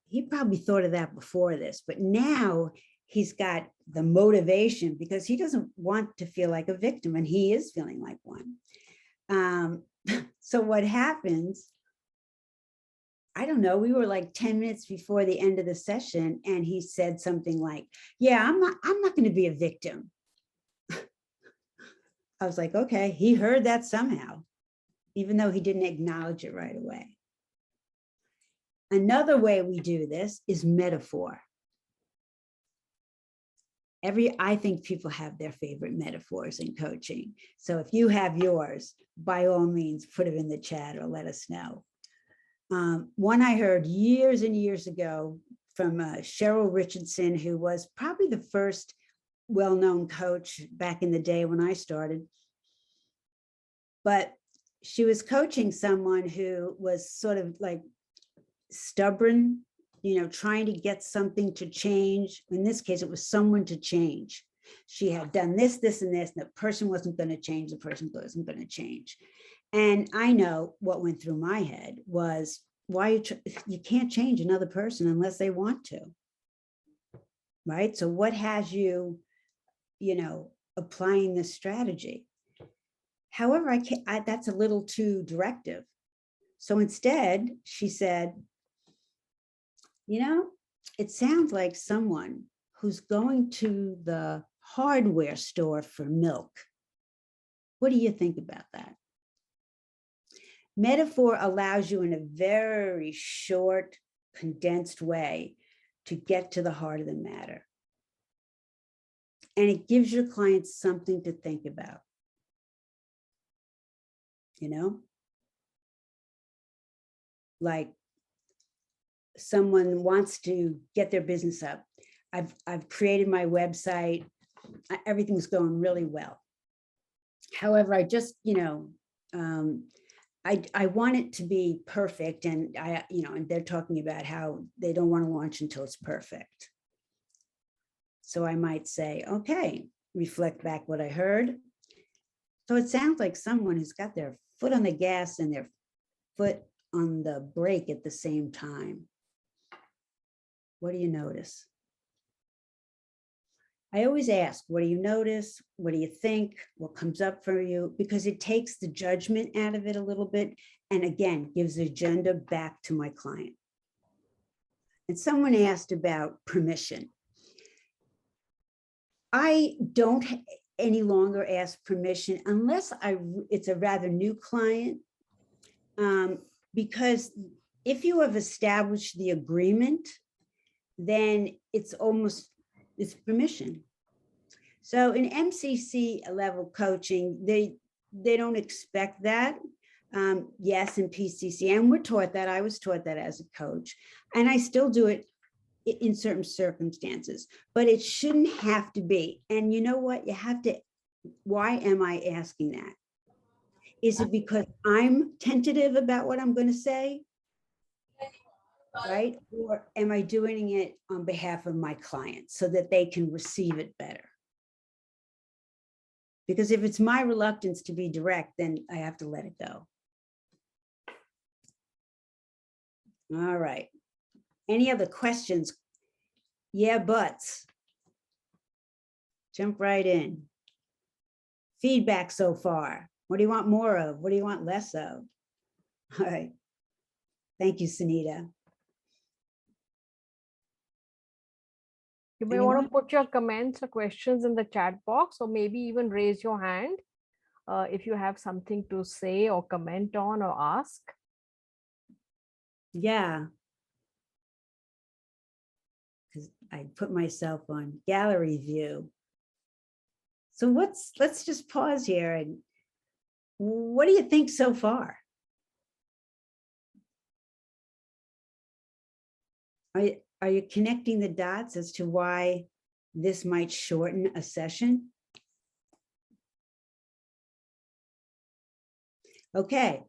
he probably thought of that before this, but now he's got the motivation, because he doesn't want to feel like a victim, and he is feeling like one. So what happens, I don't know, we were like 10 minutes before the end of the session, and he said something like, yeah, I'm not going to be a victim. I was like, okay, he heard that somehow, even though he didn't acknowledge it right away. Another way we do this is metaphor. I think people have their favorite metaphors in coaching. So if you have yours, by all means, put it in the chat or let us know. One I heard years and years ago from Cheryl Richardson, who was probably the first well-known coach back in the day when I started. But she was coaching someone who was sort of like stubborn, trying to get something to change. In this case, it was someone to change. She had done this, this, and this, and the person wasn't going to change. The person wasn't going to change. And I know what went through my head was, why you can't change another person unless they want to, right? So what has you, applying this strategy? However, that's a little too directive. So instead, she said, it sounds like someone who's going to the hardware store for milk. What do you think about that? Metaphor allows you in a very short, condensed way to get to the heart of the matter. And it gives your clients something to think about. Like someone wants to get their business up. I've created my website. Everything's going really well. However, I just, I want it to be perfect. And and they're talking about how they don't want to launch until it's perfect. So I might say, okay, reflect back what I heard. So it sounds like someone who's got their foot on the gas and their foot on the break at the same time? What do you notice? I always ask, what do you notice? What do you think? What comes up for you? Because it takes the judgment out of it a little bit. And again, gives the agenda back to my client. And someone asked about permission. I don't any longer ask permission unless it's a rather new client. Because if you have established the agreement, then it's permission. So in MCC level coaching, they don't expect that. Yes, in PCC, and we're taught that. I was taught that as a coach, and I still do it in certain circumstances, but it shouldn't have to be. And you know what? You have to, why am I asking that? Is it because I'm tentative about what I'm going to say? Right? Or am I doing it on behalf of my clients so that they can receive it better? Because if it's my reluctance to be direct, then I have to let it go. All right. Any other questions? Yeah, buts. Jump right in. Feedback so far. What do you want more of? What do you want less of? All right. Thank you, Sunita. You may want to put your comments or questions in the chat box, or maybe even raise your hand if you have something to say or comment on or ask. Yeah. Because I put myself on gallery view. So let's just pause here. And what do you think so far? Are you connecting the dots as to why this might shorten a session? Okay,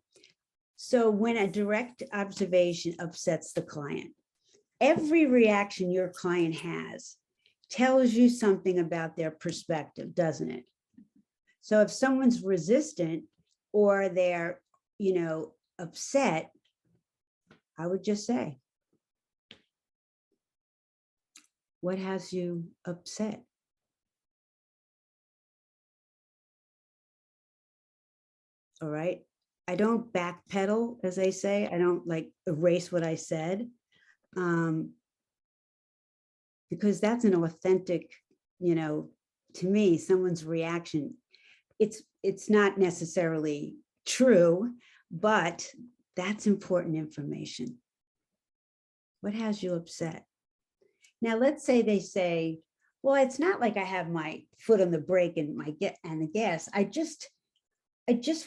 so when a direct observation upsets the client, every reaction your client has tells you something about their perspective, doesn't it? So if someone's resistant or they're, upset, I would just say, what has you upset? All right. I don't backpedal, as I say. I don't erase what I said, because that's an authentic, to me, someone's reaction. It's not necessarily true, but that's important information. What has you upset? Now, let's say they say, well, it's not like I have my foot on the brake and the gas. I just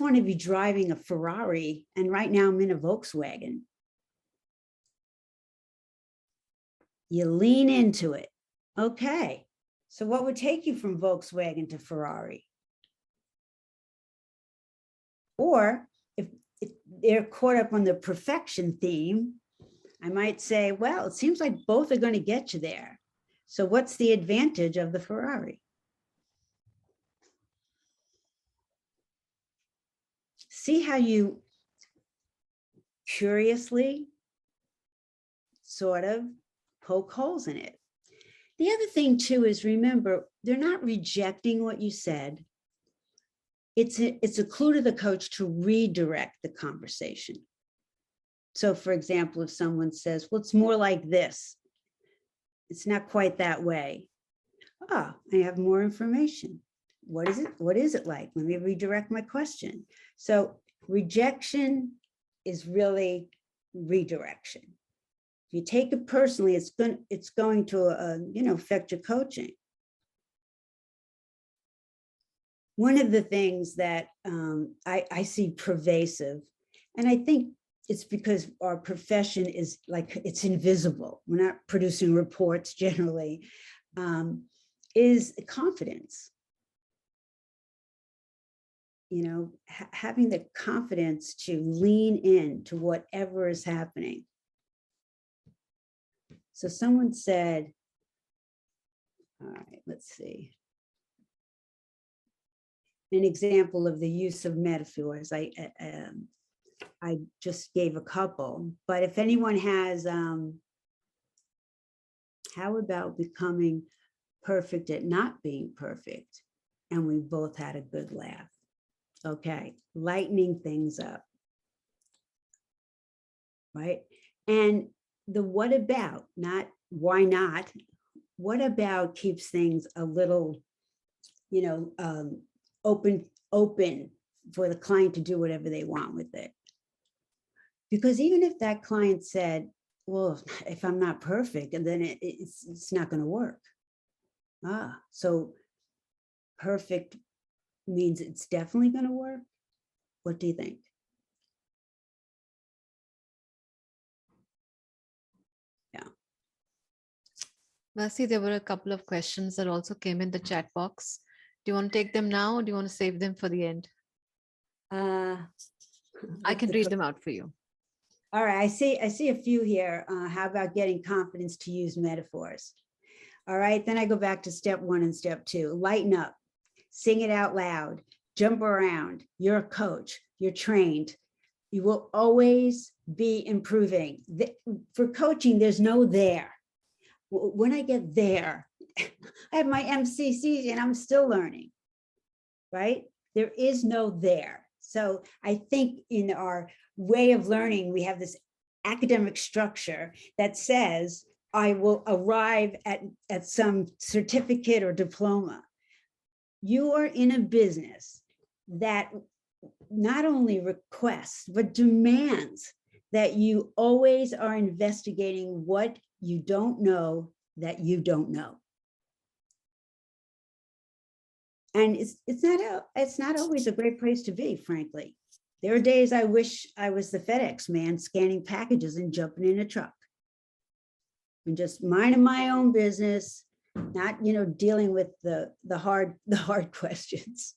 want to be driving a Ferrari, and right now I'm in a Volkswagen. You lean into it. Okay, so what would take you from Volkswagen to Ferrari? Or if they're caught up on the perfection theme, I might say, well, it seems like both are going to get you there. So what's the advantage of the Ferrari? See how you curiously sort of poke holes in it. The other thing too is, remember, they're not rejecting what you said. It's a clue to the coach to redirect the conversation. So for example, if someone says, well, it's more like this, it's not quite that way. I have more information. What is it? What is it like? Let me redirect my question. So rejection is really redirection. If you take it personally, it's going to affect your coaching. One of the things that I see pervasive, and I think it's because our profession is it's invisible. We're not producing reports generally, is confidence. Having the confidence to lean in to whatever is happening. So someone said, all right, let's see. An example of the use of metaphors. I just gave a couple, but if anyone has, how about becoming perfect at not being perfect? And we both had a good laugh. Okay, lightening things up. Right? And the what about, not why not, what about keeps things a little, open for the client to do whatever they want with it. Because even if that client said, well, if I'm not perfect, and then it's not going to work. So perfect means it's definitely going to work. What do you think? Merci, there were a couple of questions that also came in the chat box. Do you want to take them now, or do you want to save them for the end? I can read them out for you. All right, I see a few here. How about getting confidence to use metaphors? All right, then I go back to step 1 and step 2. Lighten up, sing it out loud, jump around. You're a coach, you're trained. You will always be improving. For coaching, there's no there. When I get there, I have my MCCs and I'm still learning, right? There is no there. So I think in our way of learning, we have this academic structure that says, I will arrive at some certificate or diploma. You are in a business that not only requests, but demands that you always are investigating what you don't know that you don't know. And it's not always a great place to be, frankly. There are days I wish I was the FedEx man scanning packages and jumping in a truck. And just minding my own business, not, dealing with the hard questions.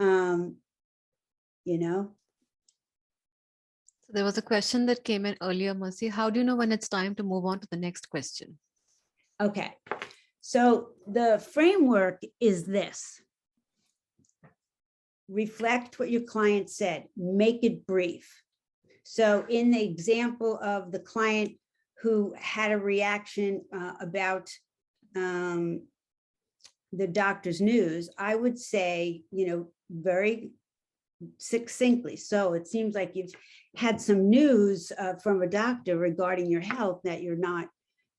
So there was a question that came in earlier, Mercy. How do you know when it's time to move on to the next question? Okay, so the framework is this. Reflect what your client said, make it brief. So in the example of the client who had a reaction about the doctor's news, I would say, very succinctly. So it seems like you've had some news from a doctor regarding your health that you're not,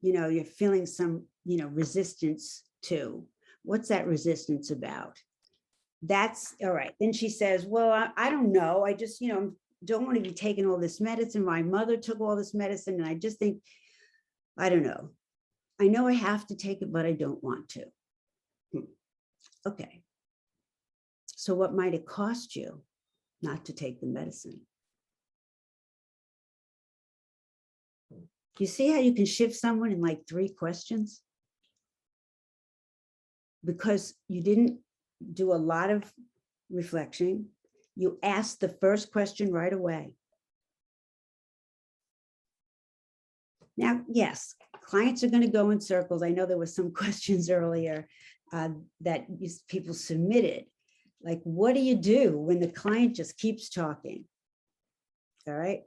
you're feeling some, resistance to. What's that resistance about? That's all right. Then she says, well, I don't know. I just, don't want to be taking all this medicine. My mother took all this medicine and I just think, I don't know. I know I have to take it, but I don't want to. Okay. So what might it cost you not to take the medicine? You see how you can shift someone in like 3 questions? Because you didn't do a lot of reflection. You asked the first question right away. Now, yes, clients are going to go in circles. I know there were some questions earlier that people submitted. Like, what do you do when the client just keeps talking? All right.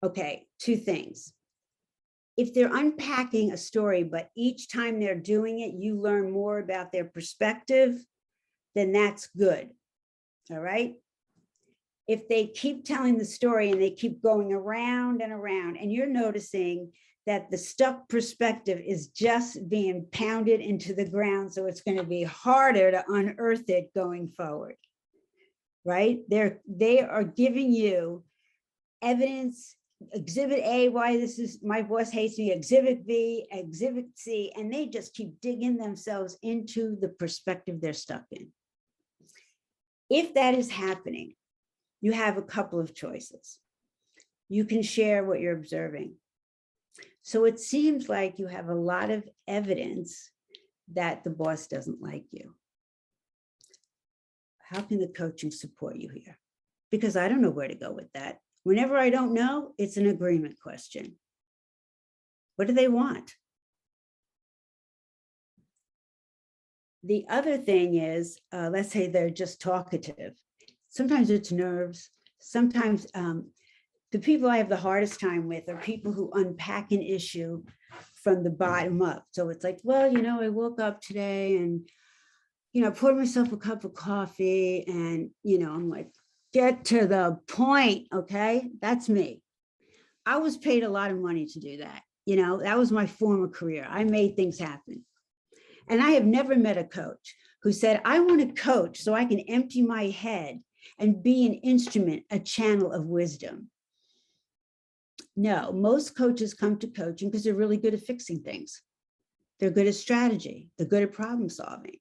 Okay, 2 things. If they're unpacking a story, but each time they're doing it, you learn more about their perspective, then that's good. All right. If they keep telling the story and they keep going around and around, and you're noticing that the stuck perspective is just being pounded into the ground, so it's going to be harder to unearth it going forward, right? They are giving you evidence, exhibit A, why this is, my boss hates me, exhibit B, exhibit C, and they just keep digging themselves into the perspective they're stuck in. If that is happening, you have a couple of choices. You can share what you're observing. So it seems like you have a lot of evidence that the boss doesn't like you. How can the coaching support you here? Because I don't know where to go with that. Whenever I don't know, it's an agreement question. What do they want? The other thing is, let's say they're just talkative. Sometimes it's nerves. sometimes the people I have the hardest time with are people who unpack an issue from the bottom up. So it's like, well, I woke up today and, poured myself a cup of coffee and, I'm like, get to the point. Okay. That's me. I was paid a lot of money to do that. That was my former career. I made things happen. And I have never met a coach who said, I want to coach so I can empty my head and be an instrument, a channel of wisdom. No, most coaches come to coaching because they're really good at fixing things. They're good at strategy. They're good at problem solving,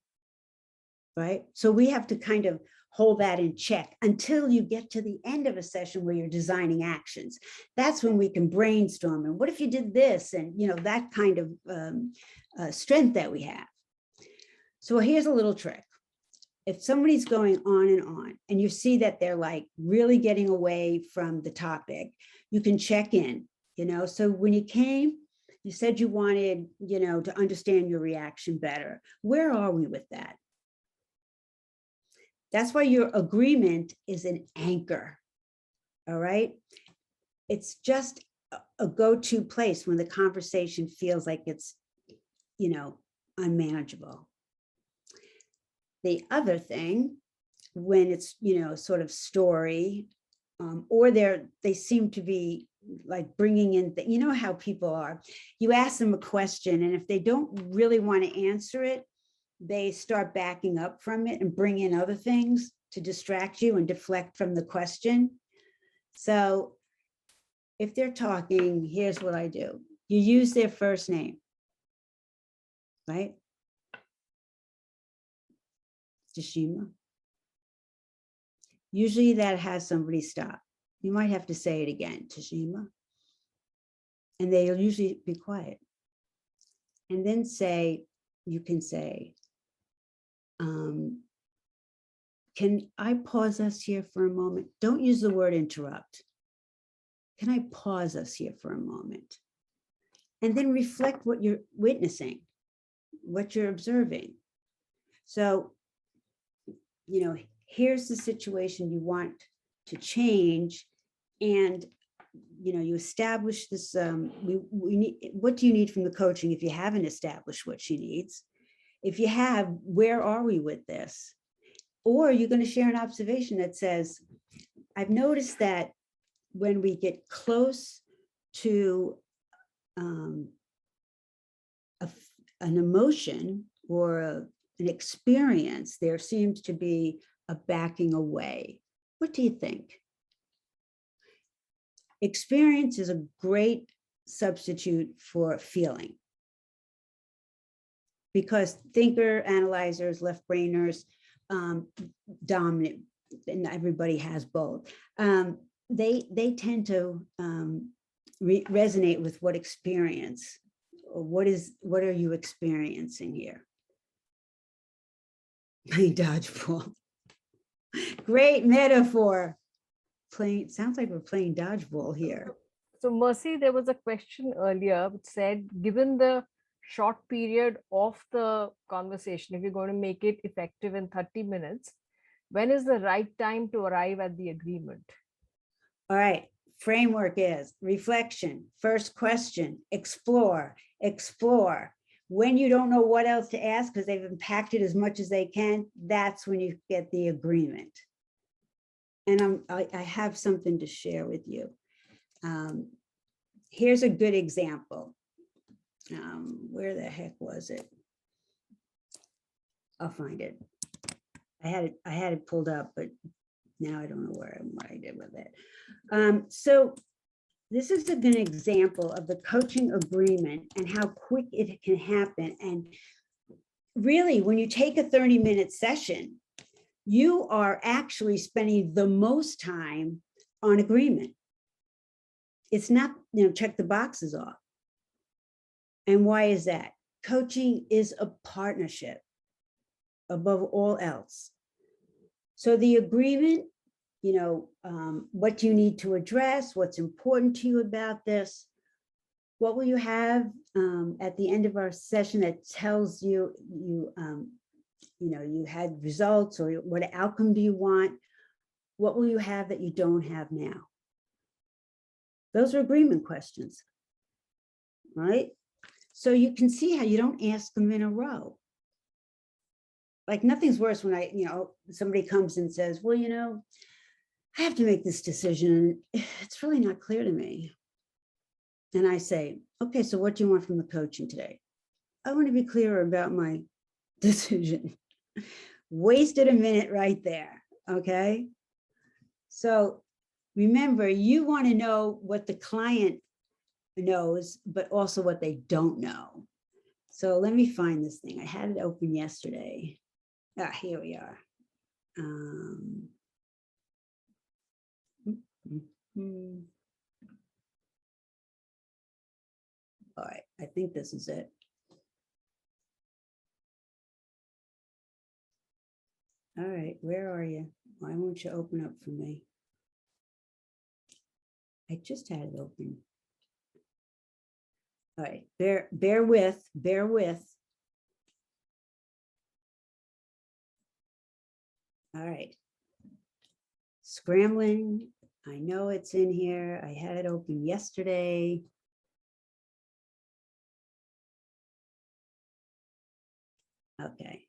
right? So we have to kind of hold that in check until you get to the end of a session where you're designing actions. That's when we can brainstorm. And what if you did this? And, that kind of strength that we have. So here's a little trick. If somebody's going on, and you see that they're like really getting away from the topic, you can check in, So when you came, you said you wanted, to understand your reaction better. Where are we with that? That's why your agreement is an anchor. All right. It's just a go-to place when the conversation feels like it's, unmanageable. The other thing, when it's, sort of story, or they seem to be like bringing in, how people are, you ask them a question, and if they don't really want to answer it, they start backing up from it and bring in other things to distract you and deflect from the question. So if they're talking, here's what I do. You use their first name, right? Tashima. Usually that has somebody stop. You might have to say it again, Tashima. And they'll usually be quiet. And then you can say, can I pause us here for a moment? Don't use the word interrupt. Can I pause us here for a moment? And then reflect what you're witnessing, what you're observing. So, here's the situation you want to change. And, you establish this, we need, what do you need from the coaching if you haven't established what she needs? If you have, where are we with this? Or you're going to share an observation that says, I've noticed that when we get close to an emotion or an experience, there seems to be a backing away. What do you think? Experience is a great substitute for feeling, because thinker, analyzers, left brainers, dominant, and everybody has both. They tend to resonate with what experience, or what are you experiencing here? Playing dodgeball. Great metaphor. Sounds like we're playing dodgeball here. So Mercy, there was a question earlier which said, given the short period of the conversation, if you're going to make it effective in 30 minutes, when is the right time to arrive at the agreement? All right. Framework is reflection, first question, explore. When you don't know what else to ask because they've unpacked it as much as they can, that's when you get the agreement. And I have something to share with you. Here's a good example. Where the heck was it? I'll find it. I had it pulled up, but now I don't know what I did with it. So this is a good example of the coaching agreement and how quick it can happen. And really, when you take a 30-minute session, you are actually spending the most time on agreement. It's not, check the boxes off. And why is that? Coaching is a partnership above all else. So the agreement, what do you need to address? What's important to you about this? What will you have at the end of our session that tells you, you had results, or what outcome do you want? What will you have that you don't have now? Those are agreement questions, right? So you can see how you don't ask them in a row. Like nothing's worse when somebody comes and says, well, I have to make this decision. It's really not clear to me. And I say, okay, so what do you want from the coaching today? I want to be clearer about my decision. Wasted a minute right there, okay? So remember, you want to know what the client knows, but also what they don't know. So let me find this thing. I had it open yesterday. Here we are. All right, I think this is it. All right, where are you? Why won't you open up for me? I just had it open. All right, bear with. All right. Scrambling. I know it's in here. I had it open yesterday. Okay.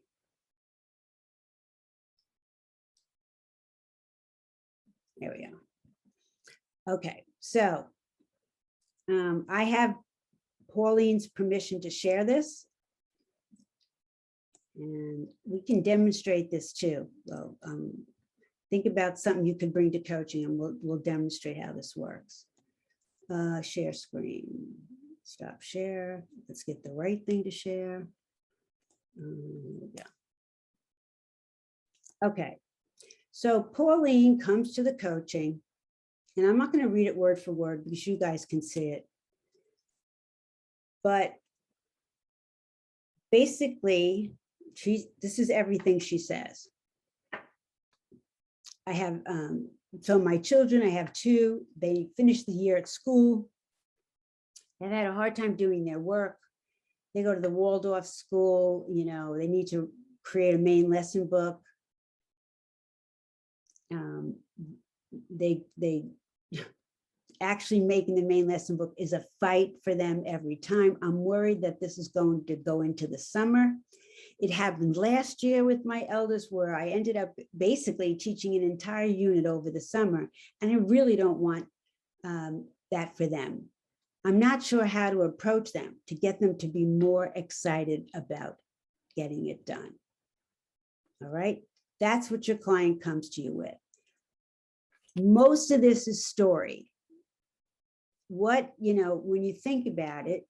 There we go. Okay, so I have Pauline's permission to share this. And we can demonstrate this too. Well, think about something you could bring to coaching and we'll demonstrate how this works. Share screen, stop share. Let's get the right thing to share. Yeah. Okay, so Pauline comes to the coaching and I'm not going to read it word for word because you guys can see it. But basically, this is everything she says. I have, so my children, I have two, they finished the year at school. They've had a hard time doing their work. They go to the Waldorf school, they need to create a main lesson book. They actually making the main lesson book is a fight for them every time. I'm worried that this is going to go into the summer. It happened last year with my eldest where I ended up basically teaching an entire unit over the summer. And I really don't want that for them. I'm not sure how to approach them to get them to be more excited about getting it done. All right, that's what your client comes to you with. Most of this is story. What, when you think about it,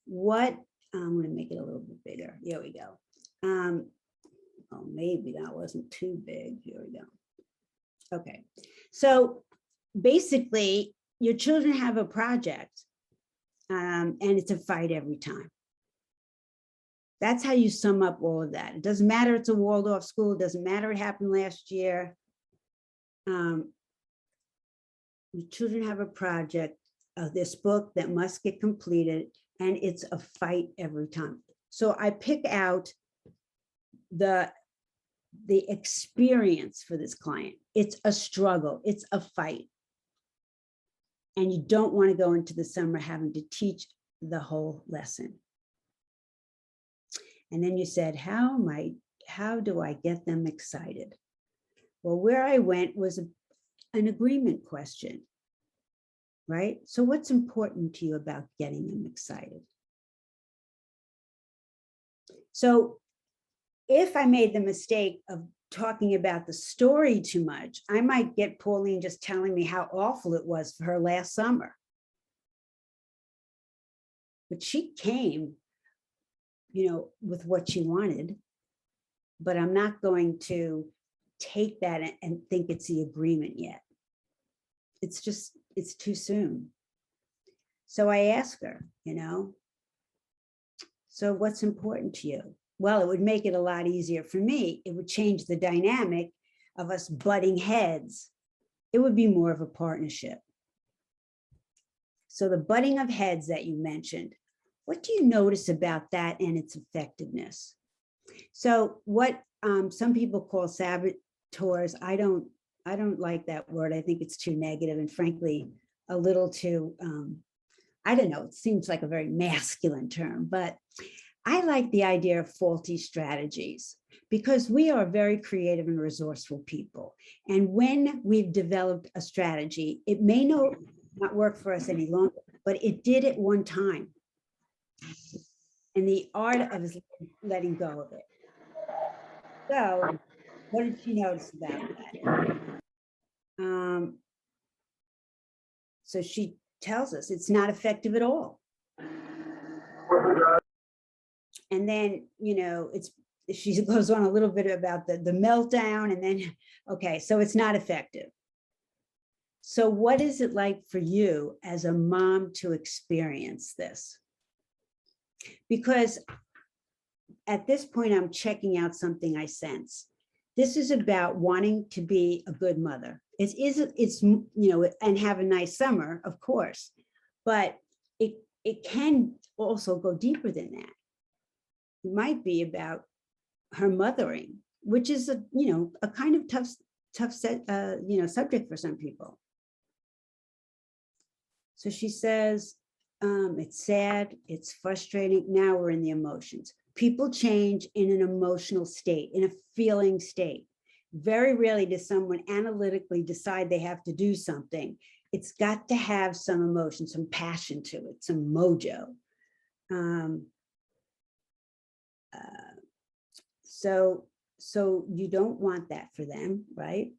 I'm going to make it a little bit bigger. Here we go. Oh, maybe that wasn't too big. Here we go. Okay. So basically, your children have a project and it's a fight every time. That's how you sum up all of that. It doesn't matter it's a Waldorf school. It doesn't matter it happened last year. Your children have a project of this book that must get completed and it's a fight every time. So I pick out the experience for this client. It's a struggle, it's a fight. And you don't want to go into the summer having to teach the whole lesson. And then you said, how do I get them excited? Well, where I went was an agreement question, right? So what's important to you about getting them excited? So if I made the mistake of talking about the story too much, I might get Pauline just telling me how awful it was for her last summer. But she came, with what she wanted, but I'm not going to take that and think it's the agreement yet. It's too soon. So I ask her, so what's important to you? Well, it would make it a lot easier for me. It would change the dynamic of us butting heads. It would be more of a partnership. So the butting of heads that you mentioned, what do you notice about that and its effectiveness? So what some people call saboteurs, I don't I don't like that word. I think it's too negative and frankly, a little too, I don't know, it seems like a very masculine term, but I like the idea of faulty strategies because we are very creative and resourceful people. And when we've developed a strategy, it may not work for us any longer, but it did at one time. And the art of is letting go of it. So what did she notice about that? So she tells us it's not effective at all. And then, she goes on a little bit about the meltdown and then, okay, so it's not effective. So what is it like for you as a mom to experience this? Because at this point, I'm checking out something I sense. This is about wanting to be a good mother. It's and have a nice summer, of course, but it can also go deeper than that. It might be about her mothering, which is a kind of tough subject for some people. So she says, it's sad, it's frustrating. Now we're in the emotions. People change in an emotional state, in a feeling state. Very rarely does someone analytically decide they have to do something. It's got to have some emotion, some passion to it, some mojo. So you don't want that for them, right?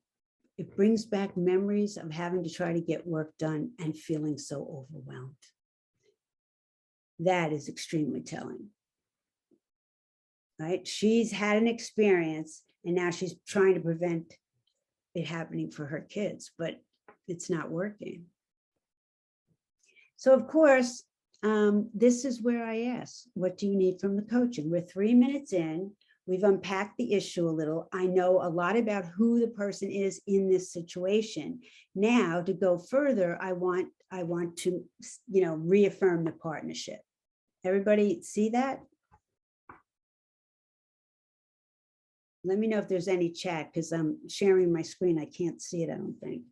It brings back memories of having to try to get work done and feeling so overwhelmed. That is extremely telling, right? She's had an experience and now she's trying to prevent it happening for her kids, but it's not working. So of course, this is where I ask, what do you need from the coaching? We're 3 minutes in. We've unpacked the issue a little. I know a lot about who the person is in this situation. Now, to go further, I want to, reaffirm the partnership. Everybody see that? Let me know if there's any chat because I'm sharing my screen. I can't see it, I don't think.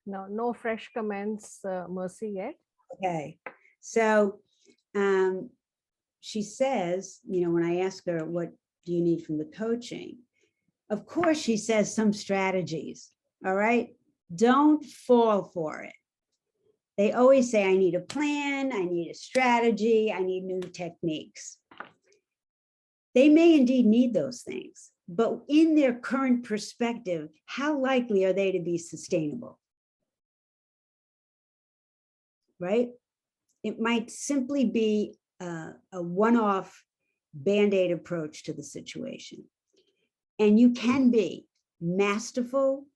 No fresh comments, Mercy, yet. Okay, so she says, when I ask her, what do you need from the coaching? Of course, she says some strategies, all right? Don't fall for it. They always say, I need a plan, I need a strategy, I need new techniques. They may indeed need those things, but in their current perspective, how likely are they to be sustainable? Right? It might simply be a one-off Band-Aid approach to the situation. And you can be masterful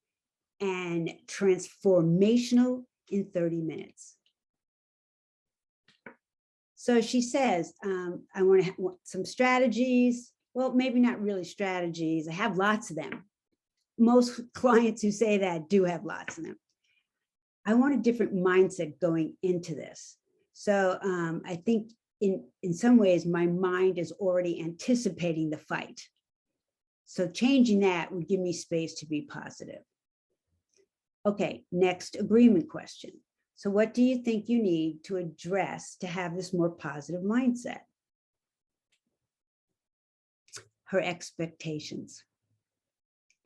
and transformational in 30 minutes. So she says, I want to have some strategies. Well, maybe not really strategies. I have lots of them. Most clients who say that do have lots of them. I want a different mindset going into this. So I think in some ways, my mind is already anticipating the fight. So changing that would give me space to be positive. Okay, next agreement question. So what do you think you need to address to have this more positive mindset? Her expectations.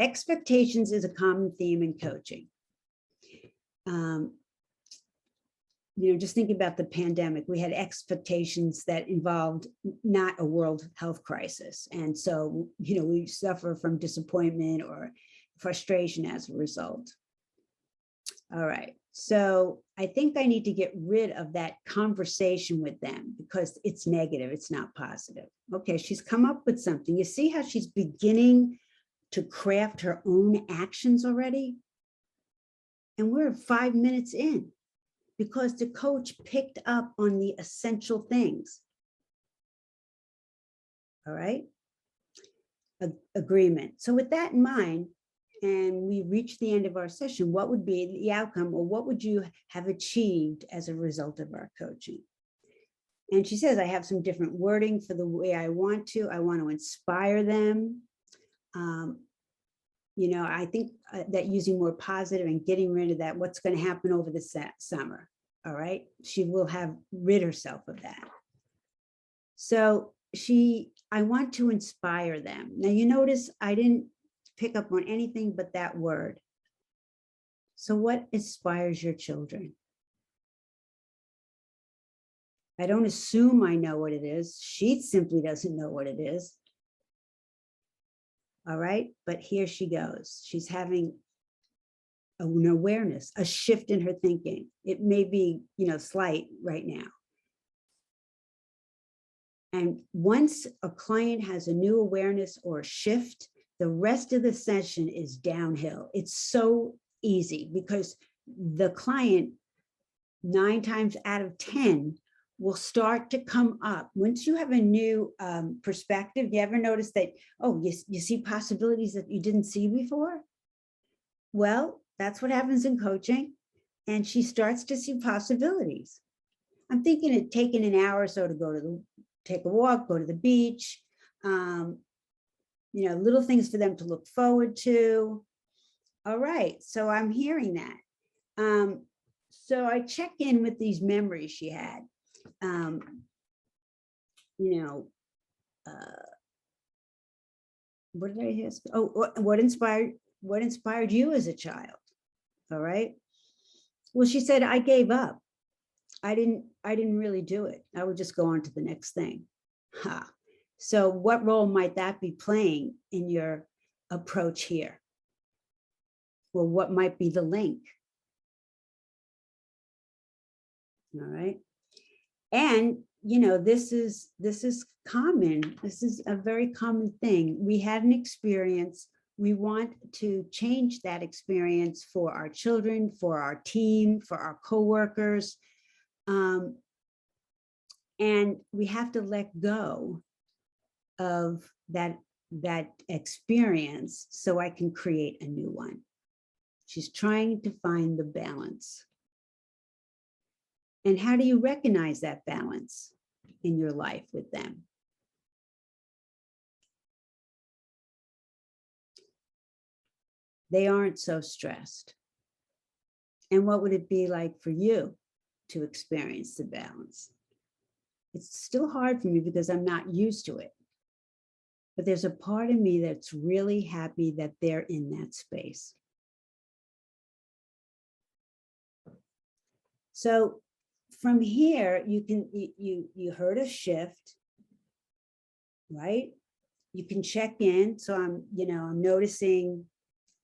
Expectations is a common theme in coaching. Just think about the pandemic. We had expectations that involved not a world health crisis. And so, we suffer from disappointment or frustration as a result. All right. So I think I need to get rid of that conversation with them because it's negative. It's not positive. Okay. She's come up with something. You see how she's beginning to craft her own actions already? And we're 5 minutes in because the coach picked up on the essential things. All right. Agreement. So with that in mind, and we reach the end of our session, what would be the outcome or what would you have achieved as a result of our coaching? And she says, I have some different wording for the way I want to. I want to inspire them. You know, I think that using more positive and getting rid of that, what's going to happen over the summer. All right. She will have rid herself of that. So I want to inspire them. Now you notice I didn't pick up on anything but that word. So what inspires your children? I don't assume I know what it is. She simply doesn't know what it is. All right, but here she goes. She's having an awareness, a shift in her thinking. It may be, you know, slight right now. And once a client has a new awareness or a shift, the rest of the session is downhill. It's so easy because the client 9 times out of 10 will start to come up. Once you have a new perspective, you ever notice that, oh, you see possibilities that you didn't see before? Well, that's what happens in coaching. And she starts to see possibilities. I'm thinking of taking an hour or so to take a walk, go to the beach, you know, little things for them to look forward to. All right, so I'm hearing that. So I check in with these memories she had. You know, what did I ask? Oh, what inspired you as a child? All right. Well, she said, I gave up. I didn't really do it. I would just go on to the next thing. Ha. So what role might that be playing in your approach here? Well, what might be the link? All right. And, you know, this is common. This is a very common thing. We had an experience. We want to change that experience for our children, for our team, for our coworkers. And we have to let go of that experience so I can create a new one. She's trying to find the balance. And how do you recognize that balance in your life with them? They aren't so stressed. And what would it be like for you to experience the balance? It's still hard for me because I'm not used to it. But there's a part of me that's really happy that they're in that space. So from here, you heard a shift, right? You can check in. So I'm noticing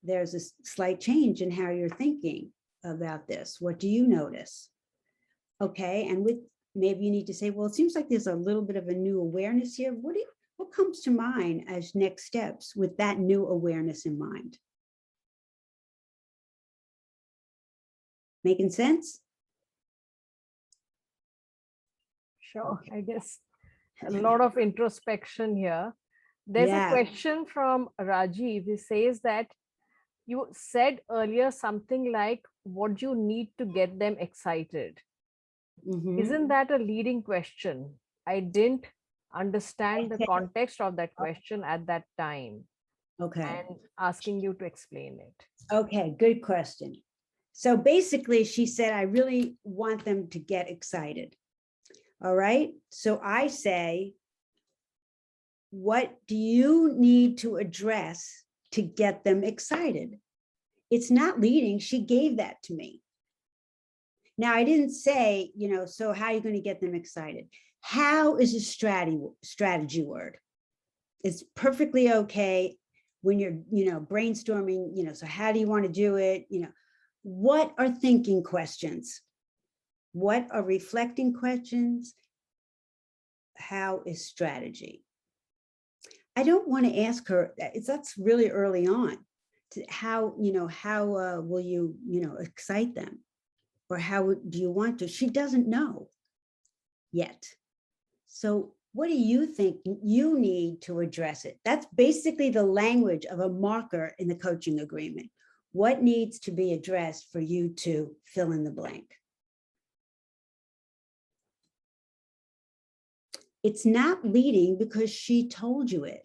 there's a slight change in how you're thinking about this. What do you notice? Okay, and maybe you need to say, well, it seems like there's a little bit of a new awareness here. What comes to mind as next steps with that new awareness in mind? Making sense? Sure, I guess a lot of introspection here. There's a question from Rajiv. He says that you said earlier something like, what do you need to get them excited? Isn't that a leading question? I didn't understand the context of that question at that time. Okay. And asking you to explain it. Okay, good question. So basically, she said, I really want them to get excited. All right. So I say, what do you need to address to get them excited? It's not leading. She gave that to me. Now, I didn't say, so how are you going to get them excited? How is a strategy word? It's perfectly okay when you're, brainstorming, so how do you want to do it? What are thinking questions? What are reflecting questions? How is strategy? I don't want to ask her, that's really early on. How will you, excite them? Or how do you want to? She doesn't know yet. So what do you think you need to address it? That's basically the language of a marker in the coaching agreement. What needs to be addressed for you to fill in the blank? It's not leading because she told you it.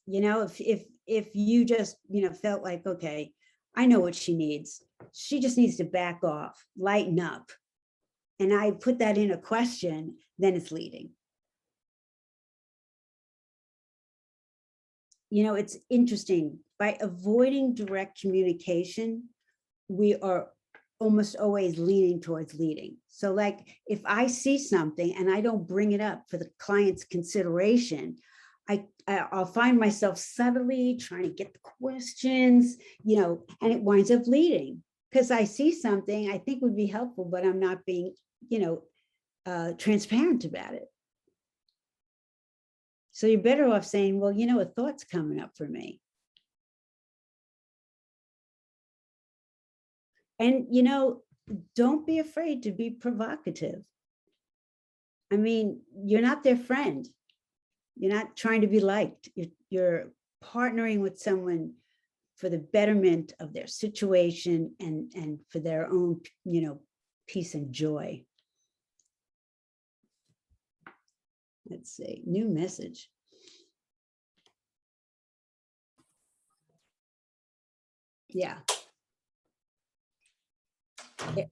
You know, if you just, felt like, okay, I know what she needs. She just needs to back off, lighten up. And I put that in a question, then it's leading. It's interesting. By avoiding direct communication, we are almost always leaning towards leading. So like if I see something and I don't bring it up for the client's consideration, I'll find myself subtly trying to get the questions, and it winds up leading because I see something I think would be helpful, but I'm not being, transparent about it. So you're better off saying, well, a thought's coming up for me. And, don't be afraid to be provocative. I mean, you're not their friend. You're not trying to be liked. You're partnering with someone for the betterment of their situation and for their own, peace and joy. Let's see, new message. Yeah.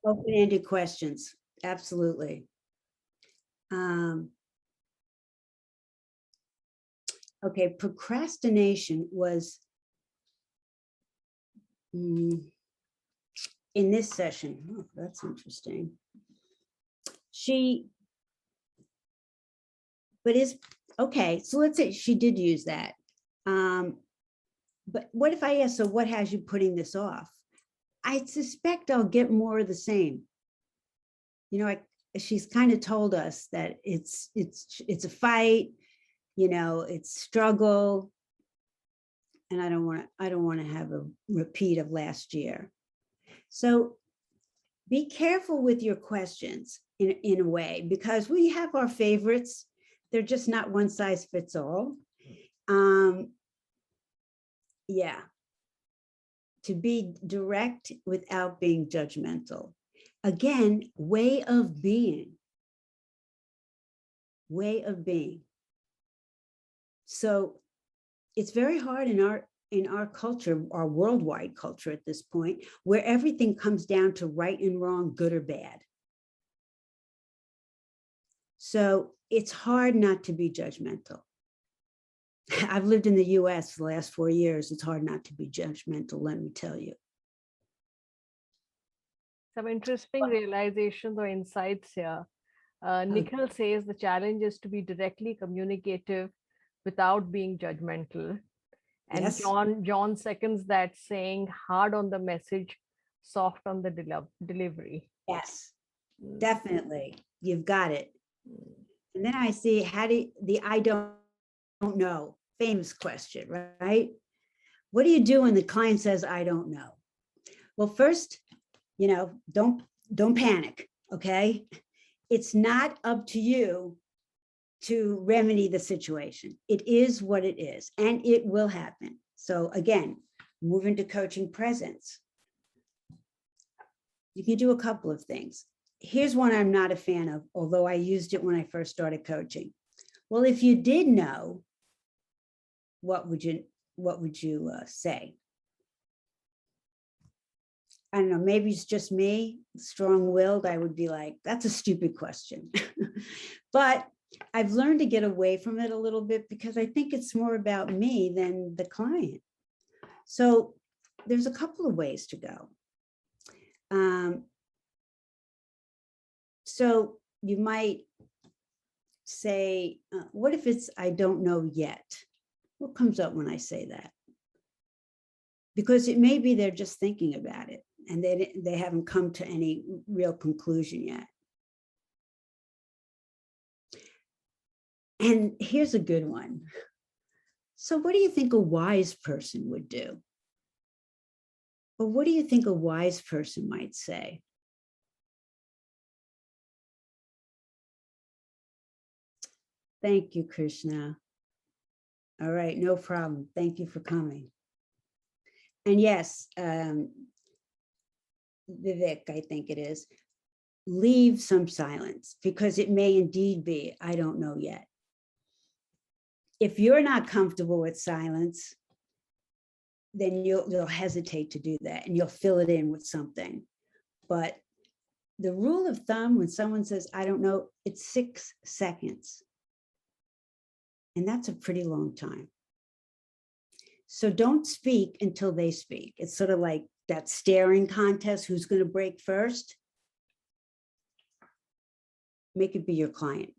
Open-ended questions, absolutely. Okay, procrastination was in this session. Oh, that's interesting. Okay, so let's say she did use that. But what if I ask, so what has you putting this off? I suspect I'll get more of the same. She's kind of told us that it's a fight, it's struggle. And I don't want to have a repeat of last year. So be careful with your questions in a way, because we have our favorites. They're just not one size fits all. Yeah. To be direct without being judgmental. Again, way of being. Way of being. So it's very hard in our culture, our worldwide culture at this point, where everything comes down to right and wrong, good or bad. So it's hard not to be judgmental. I've lived in the US for the last 4 years. It's hard not to be judgmental, let me tell you. Some interesting realizations or insights here. Nikhil says the challenge is to be directly communicative without being judgmental. And Yes. John seconds that, saying hard on the message, soft on the delivery. Yes, definitely. You've got it. And then I see the I don't know, famous question, right? What do you do when the client says, I don't know? Well, first, don't panic, okay? It's not up to you to remedy the situation. It is what it is, and it will happen. So again, move into coaching presence. You can do a couple of things. Here's one I'm not a fan of, although I used it when I first started coaching. Well, if you did know, what would you say? I don't know, maybe it's just me, strong-willed. I would be like, that's a stupid question. But I've learned to get away from it a little bit because I think it's more about me than the client. So there's a couple of ways to go. So you might say, what if it's, I don't know yet? What comes up when I say that? Because it may be they're just thinking about it and they haven't come to any real conclusion yet. And here's a good one. So what do you think a wise person would do? Or what do you think a wise person might say? Thank you, Krishna. All right, no problem. Thank you for coming. And yes, Vivek, I think it is, leave some silence because it may indeed be, I don't know yet. if you're not comfortable with silence, then you'll hesitate to do that and you'll fill it in with something. But the rule of thumb, when someone says, I don't know, it's 6 seconds. And that's a pretty long time. So don't speak until they speak. It's sort of like that staring contest, who's going to break first? Make it be your client.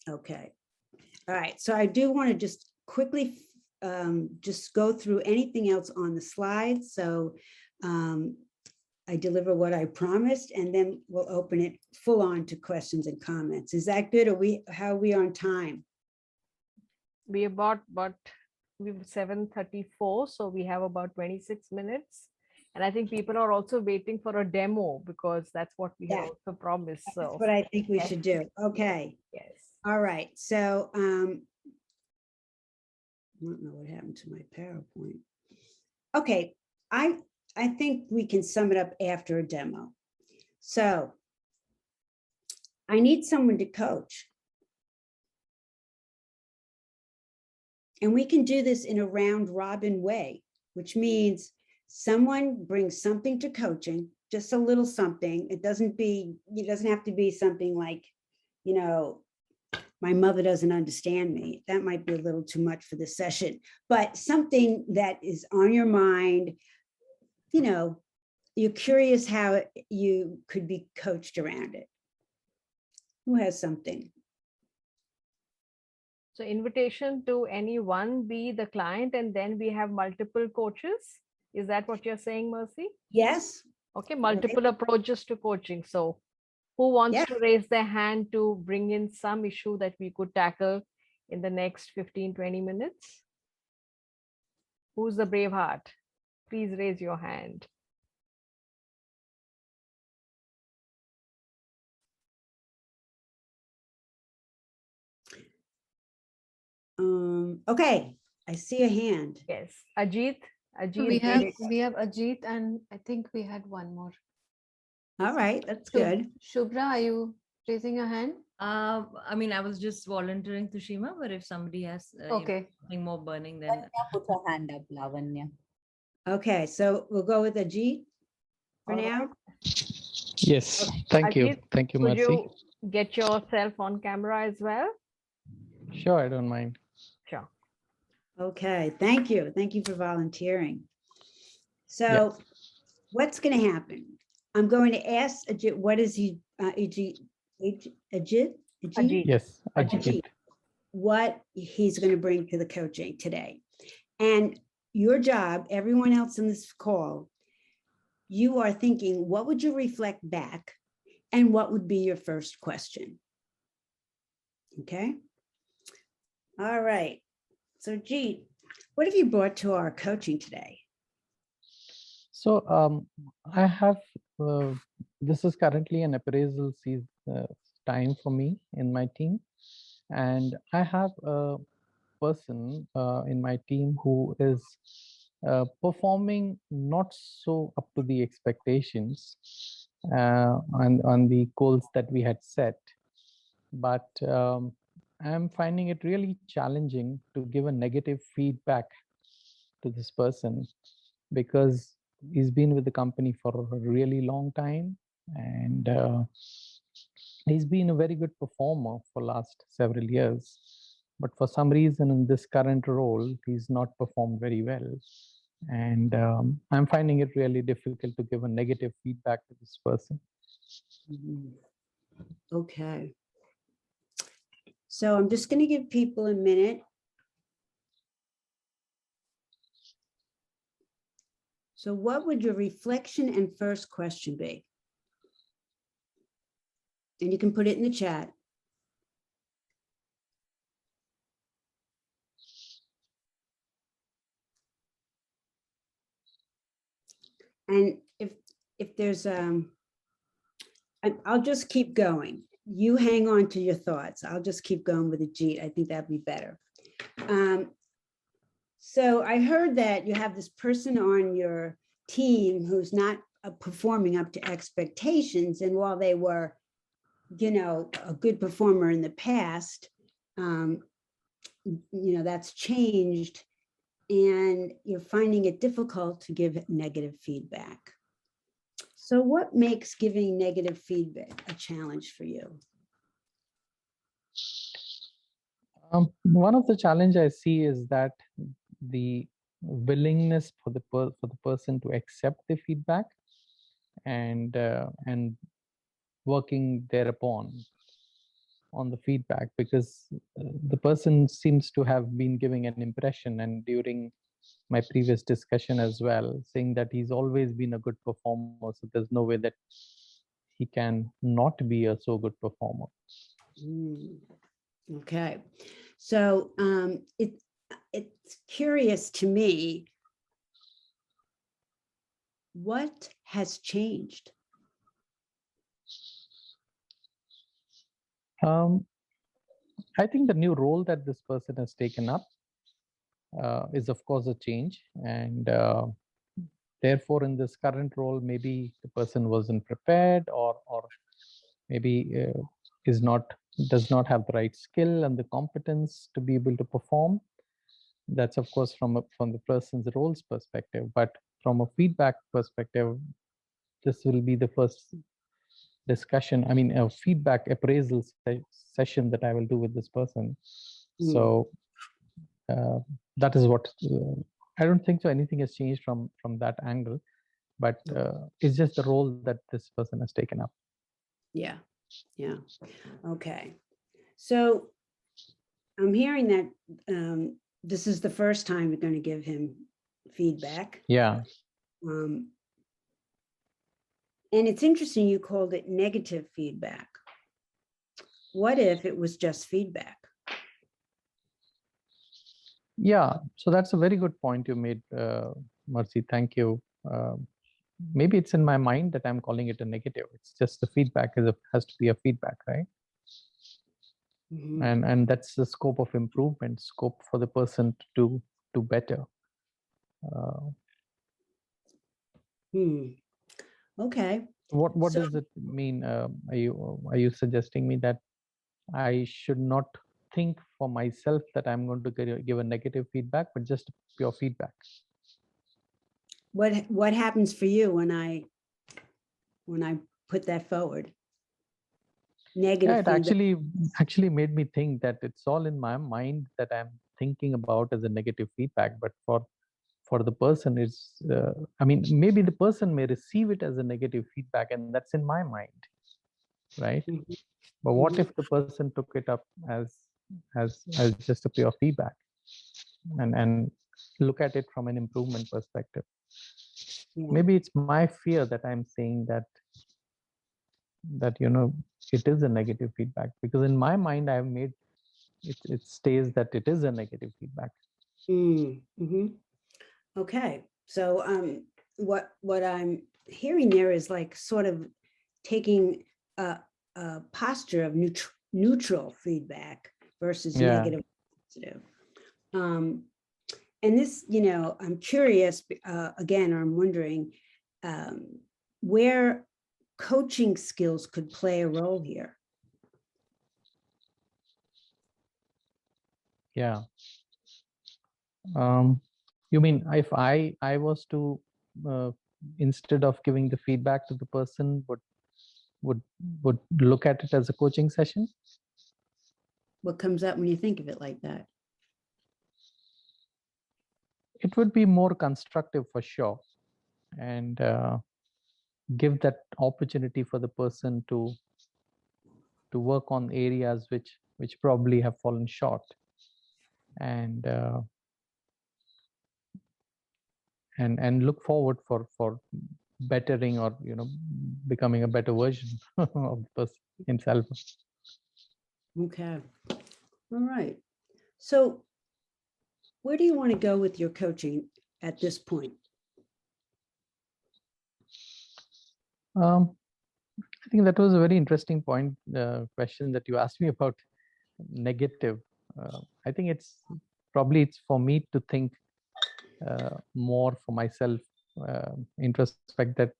Okay. All right. So I do want to just quickly just go through anything else on the slides. So I deliver what I promised, and then we'll open it full on to questions and comments. Is that good? How are we on time? We about we 7:34, so we have about 26 minutes. And I think people are also waiting for a demo because that's what we had also promised. So that's what I think we should do. Okay. Yes. All right. So I don't know what happened to my PowerPoint. Okay. I think we can sum it up after a demo. So I need someone to coach. And we can do this in a round robin way, which means someone brings something to coaching, just a little something. It doesn't have to be something like, my mother doesn't understand me. That might be a little too much for this session, but something that is on your mind, you're curious how you could be coached around it. Who has something? So invitation to anyone be the client, and then we have multiple coaches. Is that what you're saying, Mercy? Yes. Okay, multiple approaches to coaching. So who wants to raise their hand to bring in some issue that we could tackle in the next 15-20 minutes? Who's the brave heart? Please raise your hand. Okay, I see a hand. Yes, Ajit. We have Ajit, and I think we had one more. All right, that's good. Shubhra, are you raising your hand? I mean, I was just volunteering to Shima, but if somebody has something more burning, then put her hand up, Lavanya. Okay, so we'll go with Ajit for now. Yes, thank you. Thank you, Could Mercy. you get yourself on camera as well? Sure, I don't mind. Sure. Okay, thank you. Thank you for volunteering. So what's going to happen? I'm going to ask Ajit, what is he, Ajit? Yes, Ajit. What he's going to bring to the coaching today. And your job, everyone else in this call, you are thinking, what would you reflect back? And what would be your first question? Okay. All right. So, Jeet, what have you brought to our coaching today? So I have, this is currently an appraisal time for me in my team. And I have a person in my team who is performing not so up to the expectations on the goals that we had set. But I'm finding it really challenging to give a negative feedback to this person because he's been with the company for a really long time, and he's been a very good performer for last several years. But for some reason in this current role, he's not performed very well. And I'm finding it really difficult to give a negative feedback to this person. Okay. So I'm just going to give people a minute. So what would your reflection and first question be? And you can put it in the chat. And if there's I'll just keep going. You hang on to your thoughts. I'll just keep going with Ajit. I think that'd be better. So I heard that you have this person on your team who's not performing up to expectations. And while they were you know, a good performer in the past, you know, that's changed and you're finding it difficult to give negative feedback. So what makes giving negative feedback a challenge for you? One of the challenge I see is that the willingness for the person to accept the feedback and working thereupon on the feedback, because the person seems to have been giving an impression, and during my previous discussion as well, saying that he's always been a good performer, so there's no way that he can not be a so good performer. Okay, so it's curious to me, what has changed? I think the new role that this person has taken up is of course a change, and therefore in this current role maybe the person wasn't prepared, or maybe does not have the right skill and the competence to be able to perform. That's of course from the person's roles perspective, but from a feedback perspective, this will be the first discussion, I mean a feedback appraisal session that I will do with this person. So that is what I don't think so anything has changed from that angle, but it's just the role that this person has taken up. Yeah. Okay, so I'm hearing that this is the first time you're going to give him feedback. Yeah. And it's interesting you called it negative feedback. What if it was just feedback? Yeah, so that's a very good point you made, Merci. Thank you. Maybe it's in my mind that I'm calling it a negative. It's just the feedback has to be a feedback, right? And that's the scope of improvement, scope for the person to do better. Okay. What does it mean? Are you suggesting me that I should not think for myself that I'm going to give a negative feedback, but just pure feedback? What happens for you when I put that forward? Negative Yeah, it feedback. actually made me think that it's all in my mind that I'm thinking about as a negative feedback, but for the person is I mean, maybe the person may receive it as a negative feedback, and that's in my mind, right? But what if the person took it up as just a pure feedback and look at it from an improvement perspective? Maybe it's my fear that I'm saying that you know it is a negative feedback, because in my mind I've made it stays that it is a negative feedback. Okay, so what I'm hearing there is like sort of taking a posture of neutral feedback versus negative positive. And this, you know, I'm curious, again, I'm wondering where coaching skills could play a role here. Yeah. You mean if I was to instead of giving the feedback to the person, would look at it as a coaching session? What comes up when you think of it like that? It would be more constructive for sure, and give that opportunity for the person to work on areas which probably have fallen short, and look forward for bettering, or you know, becoming a better version of the person himself. Okay, all right. So where do you want to go with your coaching at this point? I think that was a very interesting point, question that you asked me about negative. I think it's for me to think more for myself, introspect that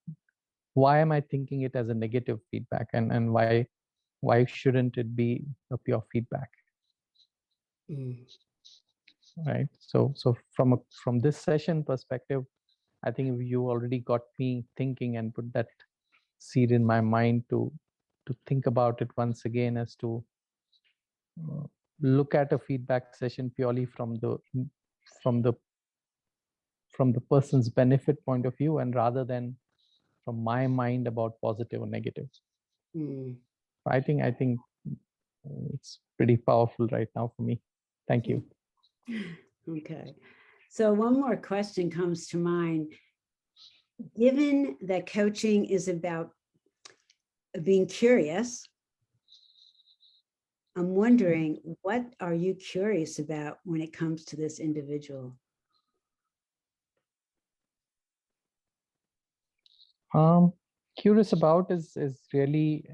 why am I thinking it as a negative feedback, and why why shouldn't it be a pure feedback? Right. So from this session perspective, I think you already got me thinking and put that seed in my mind to think about it once again, as to look at a feedback session purely from the person's benefit point of view, and rather than from my mind about positive or negative. I think it's pretty powerful right now for me. Thank you. Okay. So one more question comes to mind. Given that coaching is about being curious, I'm wondering, what are you curious about when it comes to this individual? Curious about is really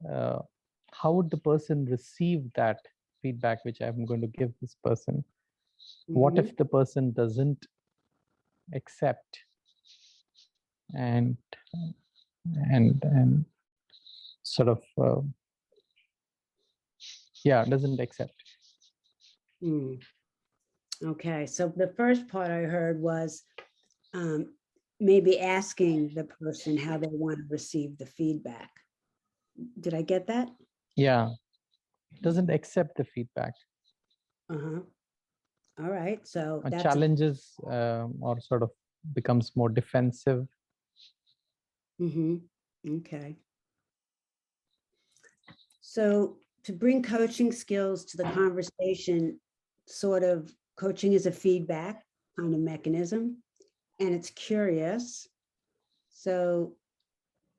how would the person receive that feedback which I'm going to give this person? What if the person doesn't accept and sort of doesn't accept? Okay, so the first part I heard was maybe asking the person how they want to receive the feedback. Did I get that? Yeah, doesn't accept the feedback. All right, so that's challenges or sort of becomes more defensive. Okay. So to bring coaching skills to the conversation, sort of coaching is a feedback kind of mechanism, and it's curious. So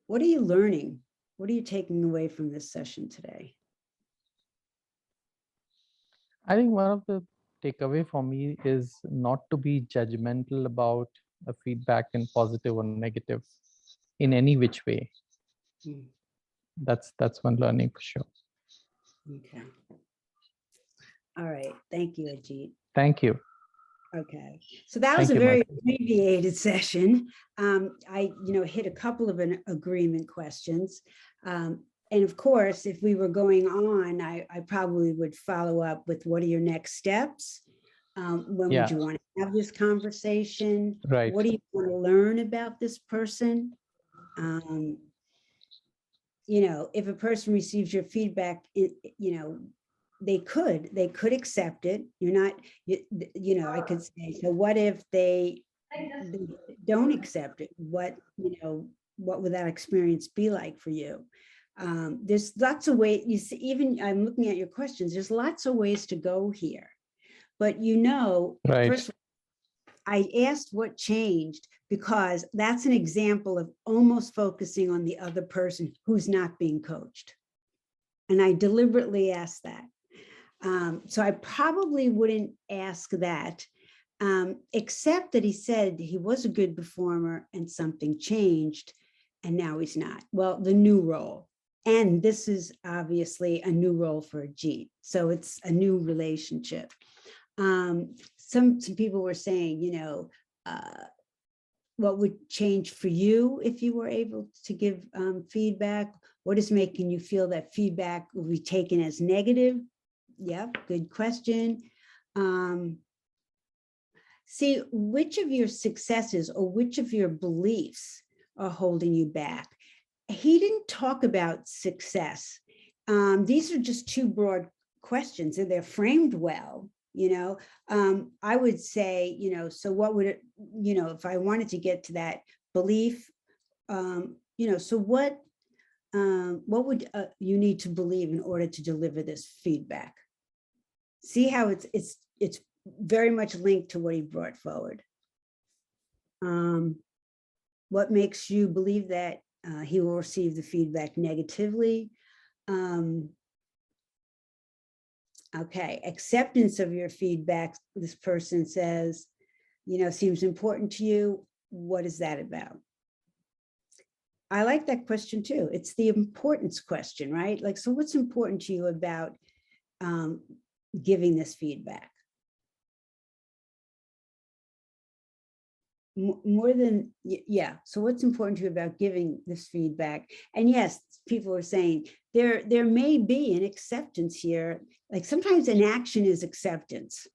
what are you learning? What are you taking away from this session today? I think one of the takeaway for me is not to be judgmental about a feedback in positive or negative in any which way. That's one learning for sure. Okay. All right. Thank you, Ajit. Thank you. Okay. So that was a very abbreviated session. I hit a couple of agreement questions. And of course, if we were going on, I probably would follow up with, what are your next steps? When would you want to have this conversation? Right. What do you want to learn about this person? If a person receives your feedback, they could accept it. You're not, I could say, so what if they don't accept it? What would that experience be like for you? There's lots of ways, you see, even I'm looking at your questions, there's lots of ways to go here. But right. First of all, I asked what changed because that's an example of almost focusing on the other person who's not being coached. And I deliberately asked that. So I probably wouldn't ask that, except that he said he was a good performer and something changed and now he's not. Well, the new role. And this is obviously a new role for Ajit. So it's a new relationship. Some people were saying, what would change for you if you were able to give feedback? What is making you feel that feedback will be taken as negative? Yeah, good question. See, which of your successes or which of your beliefs are holding you back? He didn't talk about success. These are just two broad questions and they're framed well. I would say, so what would it, if I wanted to get to that belief, so what would you need to believe in order to deliver this feedback? See how it's very much linked to what he brought forward. What makes you believe that he will receive the feedback negatively? Okay, acceptance of your feedback, this person says, seems important to you. What is that about? I like that question too. It's the importance question, right? Like, so what's important to you about giving this feedback? more than, yeah. So what's important to you about giving this feedback? And yes, people are saying there may be an acceptance here. Like sometimes an action is acceptance,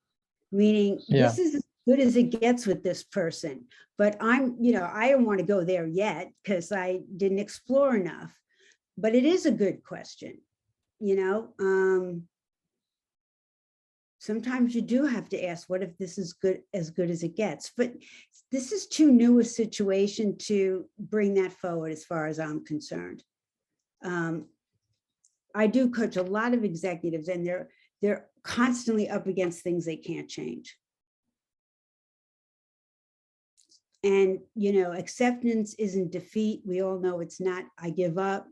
meaning this is as good as it gets with this person. But I'm, I don't want to go there yet because I didn't explore enough. But it is a good question, sometimes you do have to ask, what if this is good as it gets? But this is too new a situation to bring that forward as far as I'm concerned. I do coach a lot of executives and they're constantly up against things they can't change. And, acceptance isn't defeat. We all know it's not, I give up.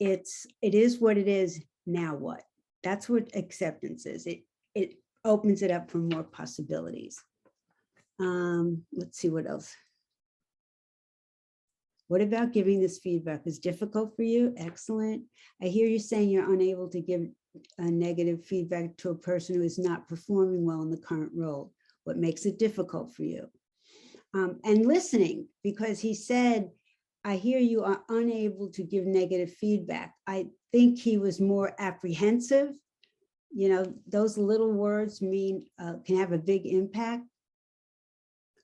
It is what it is. Now what? That's what acceptance is. It opens it up for more possibilities. Let's see what else. What about giving this feedback is difficult for you? Excellent. I hear you saying you're unable to give a negative feedback to a person who is not performing well in the current role. What makes it difficult for you? And listening, because he said, I hear you are unable to give negative feedback. I think he was more apprehensive. Those little words can have a big impact.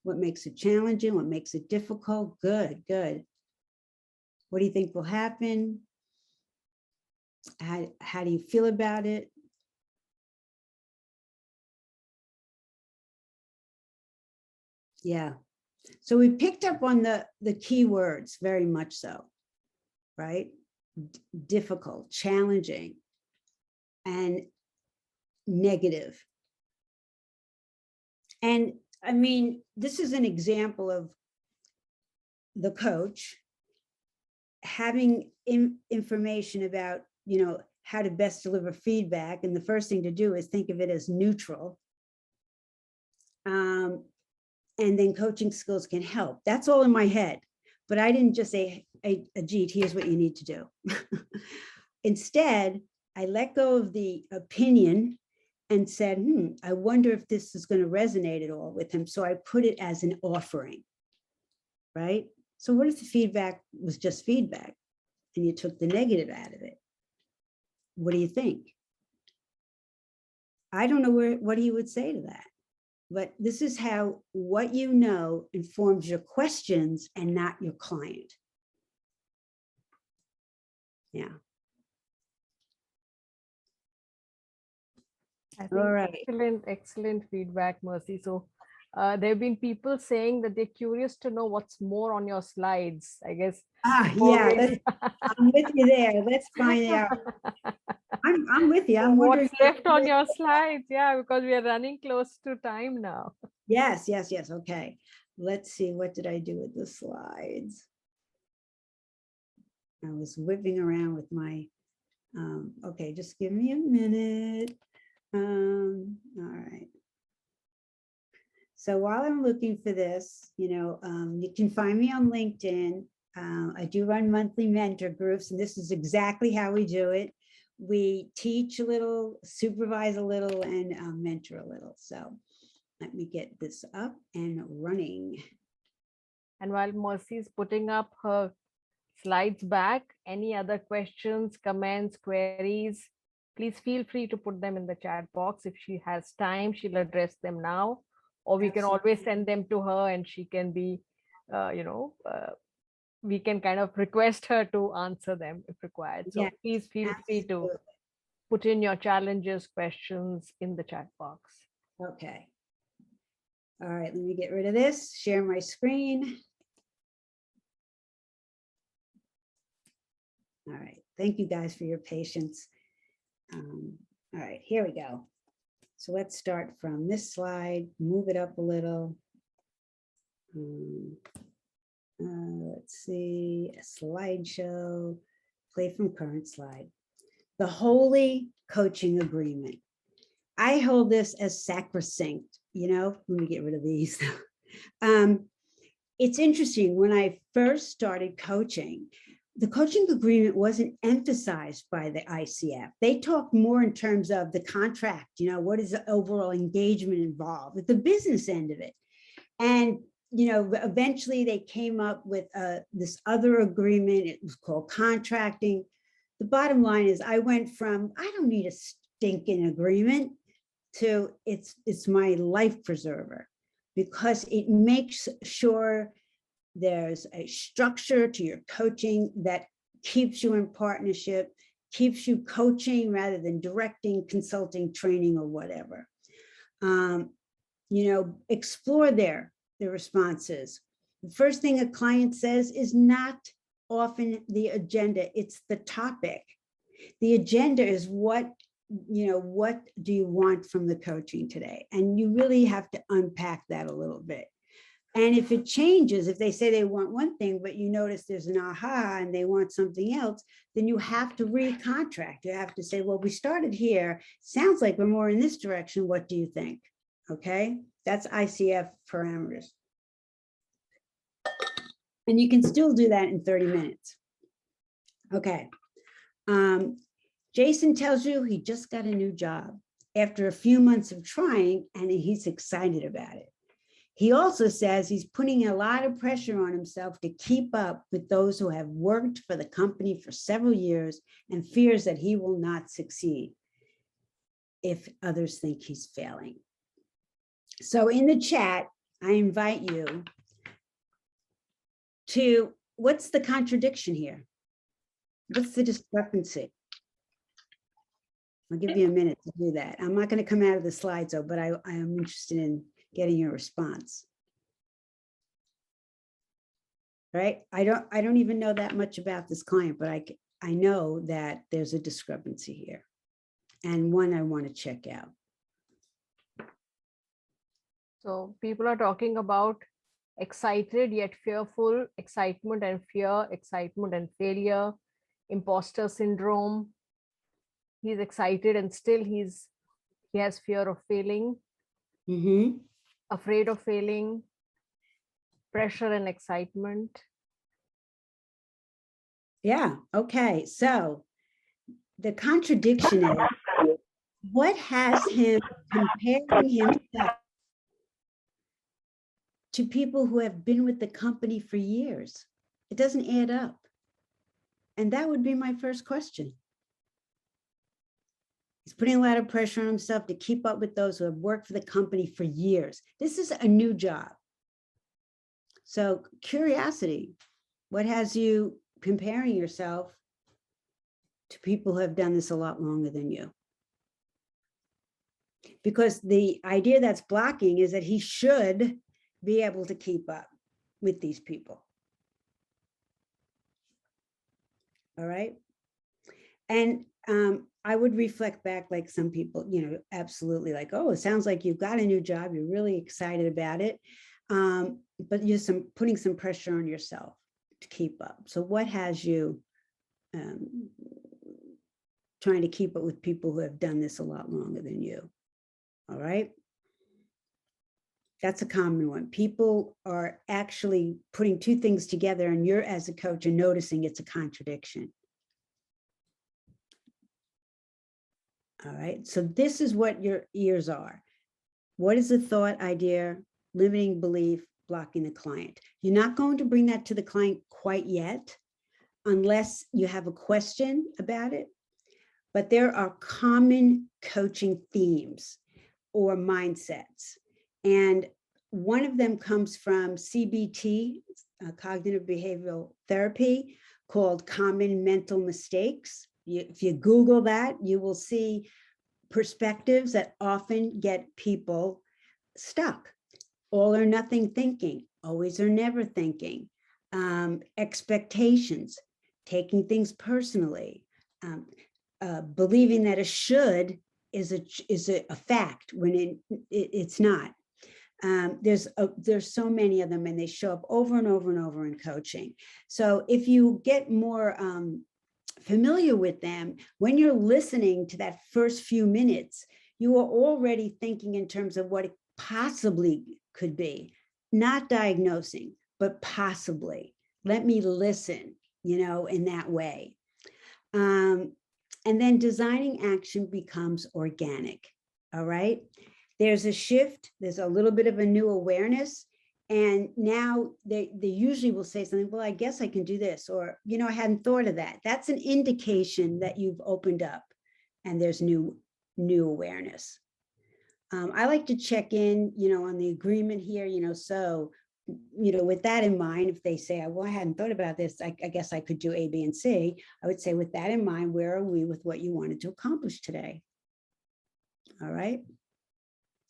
What makes it challenging? What makes it difficult? Good. What do you think will happen? How do you feel about it? Yeah. So we picked up on the key words, very much so, right? Difficult, challenging, and negative. And I mean, this is an example of the coach having information about, how to best deliver feedback. And the first thing to do is think of it as neutral. And then coaching skills can help. That's all in my head. But I didn't just say, Ajit, here's what you need to do. Instead, I let go of the opinion and said, I wonder if this is going to resonate at all with him. So I put it as an offering, right? So what if the feedback was just feedback and you took the negative out of it? What do you think? I don't know what he would say to that. But this is how what you know informs your questions and not your client. Yeah. I think all right. Excellent feedback, Mercy. So there have been people saying that they're curious to know what's more on your slides, I guess. Yeah, I'm with you there. Let's find out. I'm with you. I'm wondering what's left on your slides. Yeah, because we are running close to time now. Yes. Okay. Let's see. What did I do with the slides? I was whipping around with my, okay, just give me a minute. All right. So while I'm looking for this, you can find me on LinkedIn. I do run monthly mentor groups, and this is exactly how we do it. We teach a little, supervise a little, and mentor a little. So let me get this up and running. And while Mercy is putting up her slides back, any other questions, comments, queries, please feel free to put them in the chat box. If she has time, she'll address them now, or we can always send them to her and she can be, we can kind of request her to answer them if required. So please feel free to put in your challenges, questions in the chat box. Okay. All right, let me get rid of this, share my screen. All right, thank you guys for your patience. All right, here we go. So let's start from this slide, move it up a little. Let's see, a slideshow, play from current slide. The Holy Coaching Agreement. I hold this as sacrosanct, let me get rid of these. It's interesting, when I first started coaching, the coaching agreement wasn't emphasized by the ICF. They talked more in terms of the contract, what is the overall engagement involved, at the business end of it. And eventually they came up with this other agreement. It was called contracting. The bottom line is I went from, I don't need a stinking agreement, to it's my life preserver, because it makes sure there's a structure to your coaching that keeps you in partnership, keeps you coaching rather than directing, consulting, training, or whatever. Explore their responses. The first thing a client says is not often the agenda, it's the topic. The agenda is what do you want from the coaching today? And you really have to unpack that a little bit. And if it changes, if they say they want one thing, but you notice there's an aha and they want something else, then you have to recontract. You have to say, well, we started here. Sounds like we're more in this direction. What do you think? Okay, that's ICF parameters. And you can still do that in 30 minutes. Okay. Jason tells you he just got a new job after a few months of trying, and he's excited about it. He also says he's putting a lot of pressure on himself to keep up with those who have worked for the company for several years and fears that he will not succeed if others think he's failing. So in the chat, I invite you to, what's the contradiction here? What's the discrepancy? I'll give you a minute to do that. I'm not going to come out of the slides though, but I am interested in getting your response. Right? I don't even know that much about this client, but I know that there's a discrepancy here, and one I want to check out. So people are talking about excited yet fearful, excitement and fear, excitement and failure, imposter syndrome. He's excited and still he has fear of failing, afraid of failing, pressure and excitement. Yeah, okay. So the contradiction is, what has him comparing himself to people who have been with the company for years? It doesn't add up. And that would be my first question. He's putting a lot of pressure on himself to keep up with those who have worked for the company for years. This is a new job. So curiosity, what has you comparing yourself to people who have done this a lot longer than you? Because the idea that's blocking is that he should be able to keep up with these people. All right. And I would reflect back, like some people, absolutely like, oh, it sounds like you've got a new job. You're really excited about it. But you're putting some pressure on yourself to keep up. So what has you trying to keep up with people who have done this a lot longer than you? All right. That's a common one. People are actually putting two things together, and you're, as a coach, are noticing it's a contradiction. All right. So this is what your ears are. What is the thought, idea, limiting belief, blocking the client? You're not going to bring that to the client quite yet, unless you have a question about it. But there are common coaching themes or mindsets. And one of them comes from CBT, cognitive behavioral therapy, called common mental mistakes. If you Google that, you will see perspectives that often get people stuck. All or nothing thinking, always or never thinking, expectations, taking things personally, believing that a should is a fact when it's not. There's so many of them, and they show up over and over and over in coaching. So if you get more familiar with them, when you're listening to that first few minutes, you are already thinking in terms of what it possibly could be, not diagnosing, but possibly. Let me listen, in that way. And then designing action becomes organic. All right. There's a shift. There's a little bit of a new awareness. And now they usually will say something, well, I guess I can do this, or, I hadn't thought of that. That's an indication that you've opened up and there's new awareness. I like to check in, on the agreement here, so, with that in mind, if they say, well, I hadn't thought about this, I guess I could do A, B, and C. I would say, with that in mind, where are we with what you wanted to accomplish today? All right.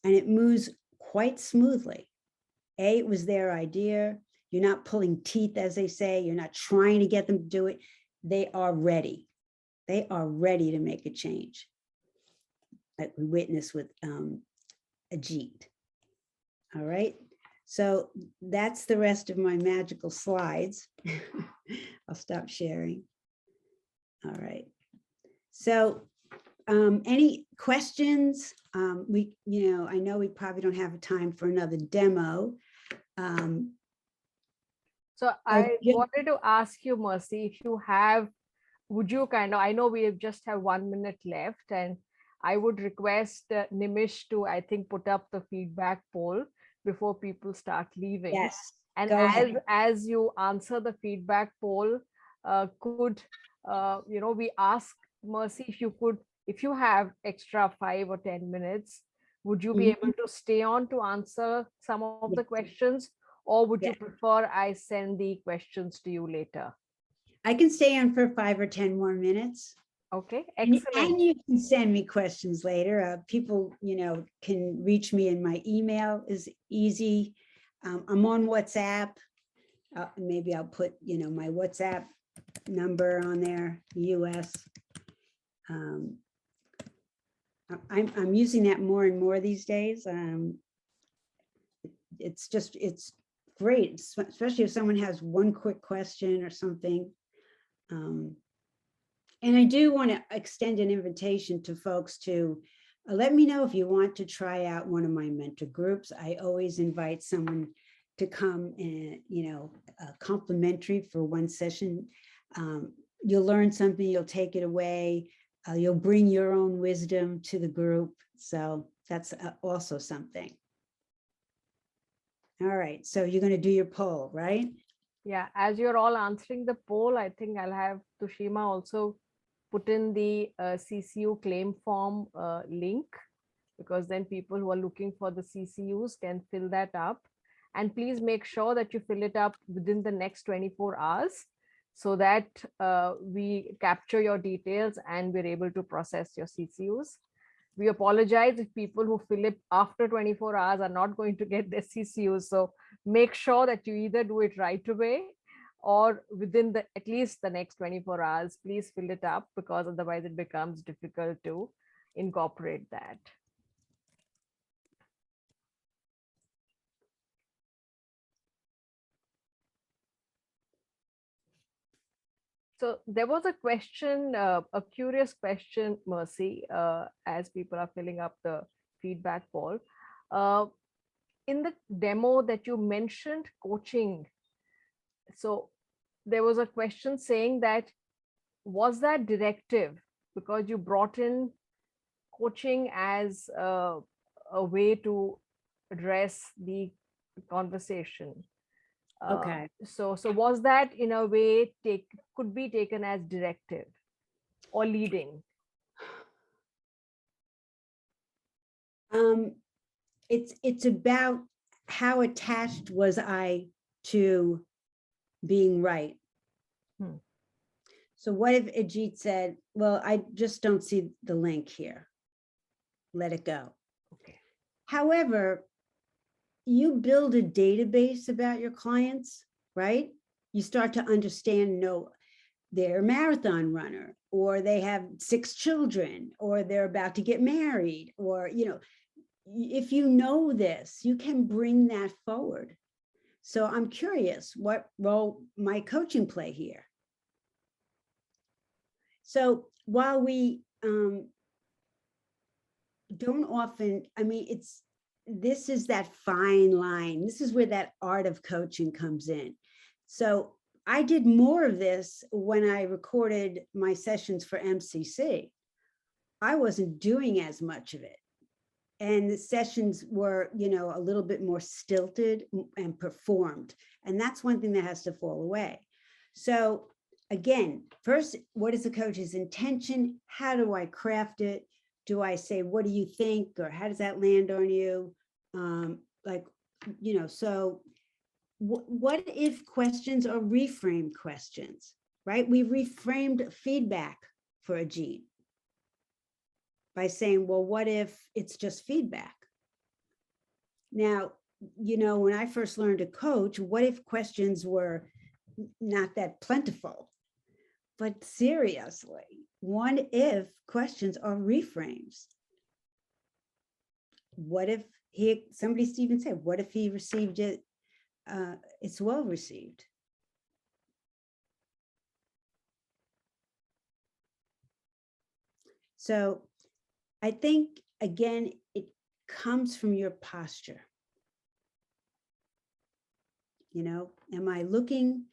And it moves quite smoothly. It was their idea. You're not pulling teeth, as they say. You're not trying to get them to do it. They are ready. They are ready to make a change. Like we witnessed with Ajit. All right. So that's the rest of my magical slides. I'll stop sharing. All right. So any questions? I know we probably don't have time for another demo. So I wanted to ask you, Merci, if you have, would you I know we just have 1 minute left, and I would request Nimish to, I think, put up the feedback poll before people start leaving. Yes. And as you answer the feedback poll, we ask Merci, if you have extra 5 or 10 minutes, would you be able to stay on to answer some of the questions, or would you prefer I send the questions to you later? I can stay on for 5 or 10 more minutes. Okay, excellent. And you can send me questions later. People, can reach me, in my email is easy. I'm on WhatsApp. Maybe I'll put, my WhatsApp number on there, US. I'm using that more and more these days. It's great, especially if someone has one quick question or something. And I do want to extend an invitation to folks to let me know if you want to try out one of my mentor groups. I always invite someone to come and, complimentary for one session. You'll learn something, you'll take it away. You'll bring your own wisdom to the group. So that's also something. All right. So you're going to do your poll, right? Yeah. As you're all answering the poll, I think I'll have Tushima also put in the CCU claim form link, because then people who are looking for the CCUs can fill that up. And please make sure that you fill it up within the next 24 hours so that we capture your details and we're able to process your CCUs. We apologize if people who fill it after 24 hours are not going to get their CCUs. So make sure that you either do it right away or within at least the next 24 hours, please fill it up, because otherwise it becomes difficult to incorporate that. So there was a question, a curious question, Merci, as people are filling up the feedback poll. In the demo that you mentioned coaching, so there was a question saying that, was that directive because you brought in coaching as a way to address the conversation? Okay. So was that in a way could be taken as directive or leading? It's about how attached was I to being right. So what if Ajit said, well, I just don't see the link here. Let it go. Okay. However, you build a database about your clients, right? You start to understand, they're a marathon runner, or they have 6 children, or they're about to get married, or, if you know this, you can bring that forward. So I'm curious, what role might coaching play here? So while we don't often, this is that fine line. This is where that art of coaching comes in. So I did more of this when I recorded my sessions for MCC. I wasn't doing as much of it. and the sessions were, you know, a little bit more stilted and performed. And that's one thing that has to fall away. So again, first, what is the coach's intention? How do I craft it? Do I say, what do you think? Or how does that land on you? Like, you know, so what if questions are reframed questions, right? We reframed feedback for Ajit by saying, well, what if it's just feedback? Now, you know, when I first learned to coach, what if questions were not that plentiful? But seriously, what if questions are reframes? What if somebody even said, what if he received it? It's well received. So I think, again, it comes from your posture. You know, am I looking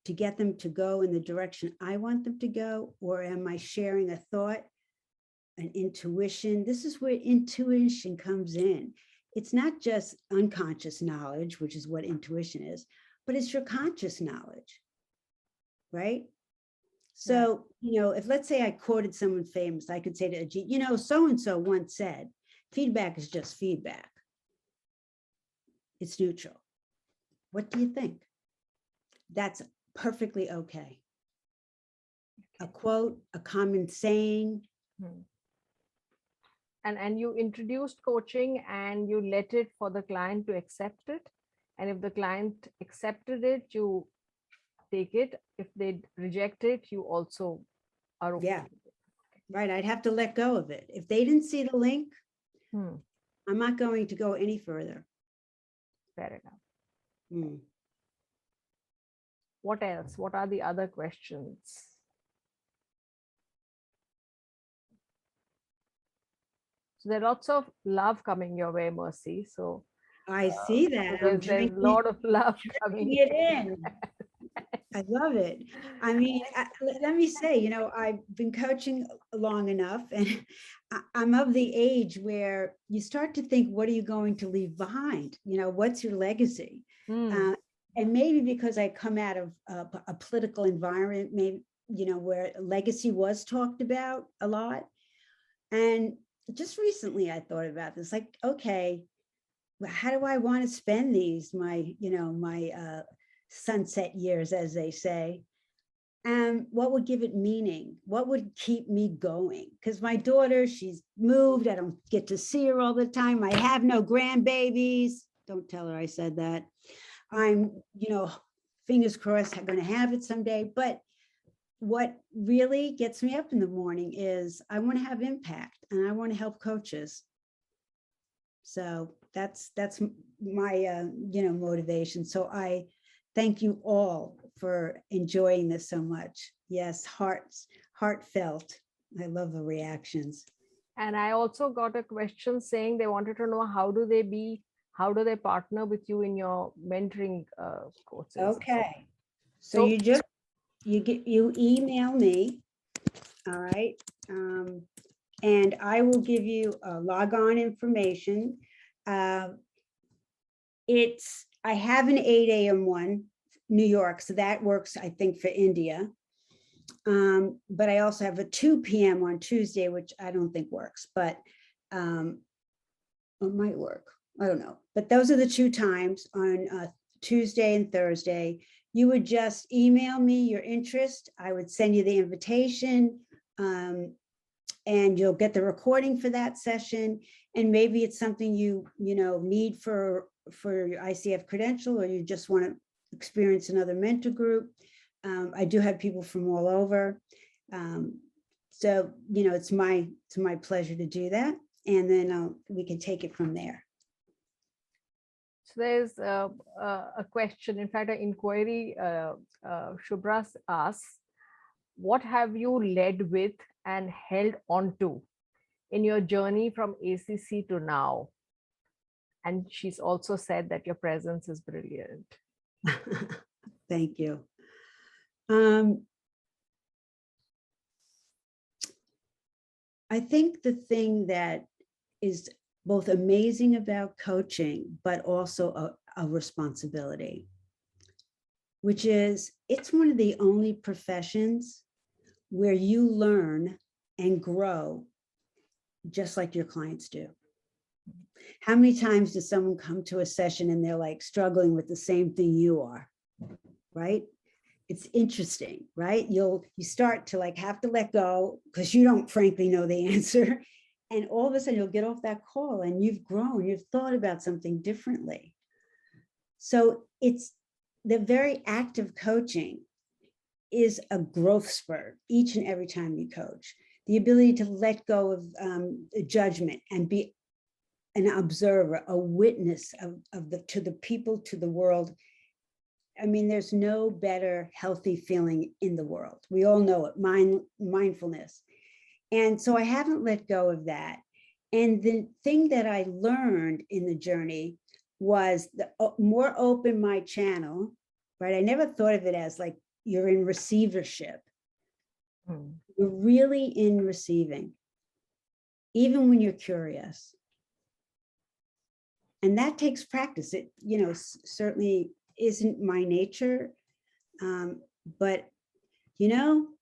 to get them to go in the direction I want them to go? Or am I sharing a thought, an intuition? This is where intuition comes in. It's not just unconscious knowledge, which is what intuition is, but it's your conscious knowledge, right? So, you know, if let's say I quoted someone famous, I could say to Ajit, you know, so-and-so once said, feedback is just feedback. It's neutral. What do you think? That's perfectly okay. A quote, a common saying. And you introduced coaching and you let it for the client to accept it. And if the client accepted it, you take it. If they reject it, you also are okay. Yeah, right. I'd have to let go of it. If they didn't see the link, I'm not going to go any further. Fair enough. What else? What are the other questions? So there are lots of love coming your way, Merci. So I see that. So there's a lot of love coming in. I love it. I mean, let me say, you know, I've been coaching long enough, and I'm of the age where you start to think, what are you going to leave behind? You know, what's your legacy? And maybe because I come out of a political environment, maybe, you know, where legacy was talked about a lot. And just recently I thought about this, like, okay, how do I want to spend these, my sunset years, as they say? And what would give it meaning? What would keep me going? Because my daughter, she's moved. I don't get to see her all the time. I have no grandbabies. Don't tell her I said that. I'm, you know, fingers crossed, I'm going to have it someday. But what really gets me up in the morning is I want to have impact and I want to help coaches. So that's my, motivation. So I thank you all for enjoying this so much. Yes, heartfelt. I love the reactions. And I also got a question saying they wanted to know how do they partner with you in your mentoring courses? Okay. So you email me. All right. And I will give you log on information. I have an 8 a.m. one, New York, so that works, I think, for India. But I also have a 2 p.m. on Tuesday, which I don't think works, but it might work. I don't know. But those are the two times, on Tuesday and Thursday. You would just email me your interest. I would send you the invitation, and you'll get the recording for that session. And maybe it's something you need for your ICF credential, or you just want to experience another mentor group. I do have people from all over. So, it's my pleasure to do that. And then we can take it from there. So there's a question, in fact, an inquiry. Shubhra asks, what have you led with and held on to in your journey from ACC to now? And she's also said that your presence is brilliant. Thank you. I think the thing that is both amazing about coaching, but also a responsibility, which is it's one of the only professions where you learn and grow just like your clients do. How many times does someone come to a session and they're like struggling with the same thing you are, right? It's interesting, right? You start to like have to let go because you don't frankly know the answer. And all of a sudden you'll get off that call and you've grown, you've thought about something differently. So it's the very act of coaching is a growth spurt each and every time you coach. The ability to let go of judgment and be an observer, a witness to the people, to the world. I mean, there's no better healthy feeling in the world. We all know it, mindfulness. And so I haven't let go of that. And the thing that I learned in the journey was the more open my channel, right? I never thought of it as like you're in receivership. You're really in receiving, even when you're curious. And that takes practice. It, certainly isn't my nature. But,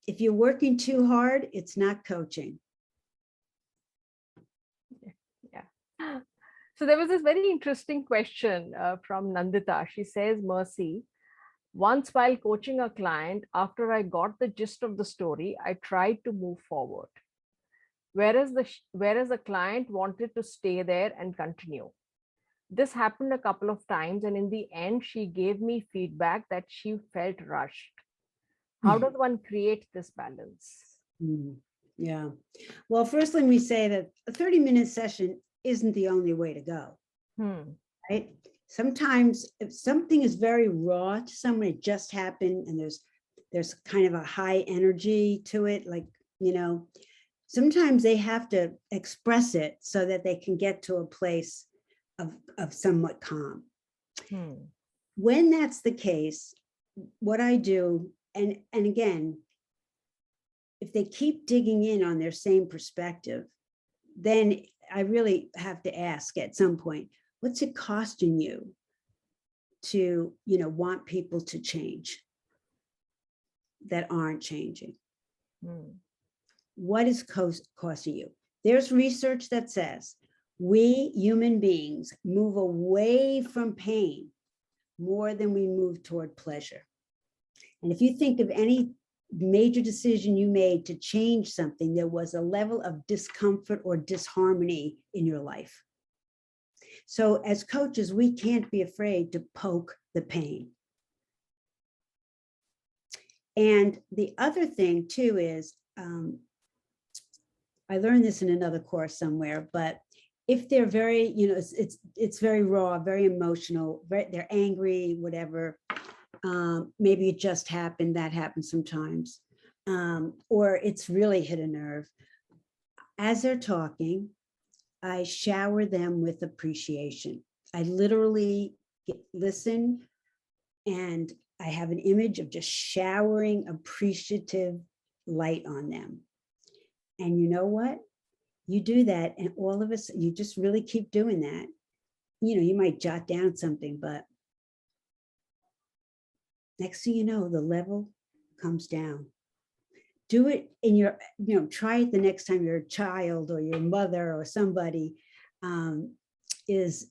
if you're working too hard, it's not coaching. Yeah. So there was this very interesting question from Nandita. She says, Mercy, once while coaching a client, after I got the gist of the story, I tried to move forward. Whereas the client wanted to stay there and continue. This happened a couple of times, and in the end, she gave me feedback that she felt rushed. How does one create this balance? Yeah. Well, first, let me say that a 30-minute session isn't the only way to go. Right? Sometimes if something is very raw to someone, it just happened, and there's kind of a high energy to it, like, sometimes they have to express it so that they can get to a place of somewhat calm. When that's the case, what I do, and again, if they keep digging in on their same perspective, then I really have to ask at some point, what's it costing you to, want people to change that aren't changing? What is costing you? There's research that says we human beings move away from pain more than we move toward pleasure. And if you think of any major decision you made to change something, there was a level of discomfort or disharmony in your life. So as coaches, we can't be afraid to poke the pain. And the other thing too is, I learned this in another course somewhere, but if they're very, it's very raw, very emotional, they're angry, whatever, maybe it just happened, that happens sometimes, or it's really hit a nerve. As they're talking, I shower them with appreciation. I literally listen, and I have an image of just showering appreciative light on them. And you know what? You do that, and all of us, you just really keep doing that. You might jot down something, but next thing you know, the level comes down. Do it in your, try it the next time your child or your mother or somebody is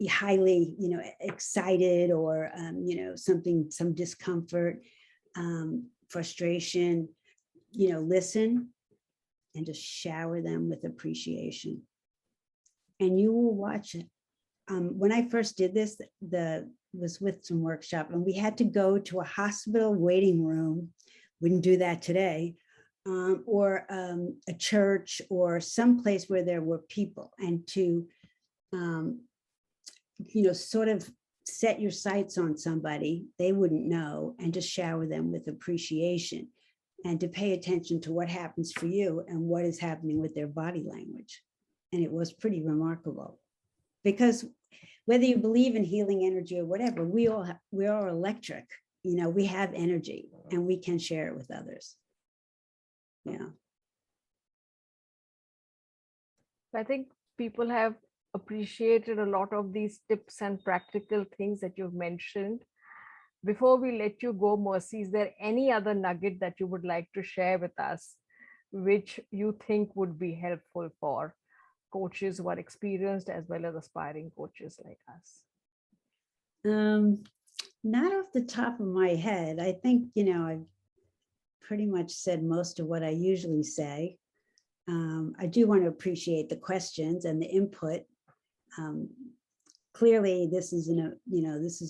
highly, excited, or, some discomfort, frustration, listen and just shower them with appreciation. And you will watch it. When I first did this, was with some workshop, and we had to go to a hospital waiting room. Wouldn't do that today, or a church or someplace where there were people, and to, sort of set your sights on somebody they wouldn't know, and just shower them with appreciation, and to pay attention to what happens for you and what is happening with their body language. And it was pretty remarkable, because whether you believe in healing energy or whatever, we are electric. We have energy, and we can share it with others. Yeah. I think people have appreciated a lot of these tips and practical things that you've mentioned. Before we let you go, Merci, is there any other nugget that you would like to share with us, which you think would be helpful for coaches who are experienced as well as aspiring coaches like us? Not off the top of my head. I think, I've pretty much said most of what I usually say. I do want to appreciate the questions and the input. Clearly, this is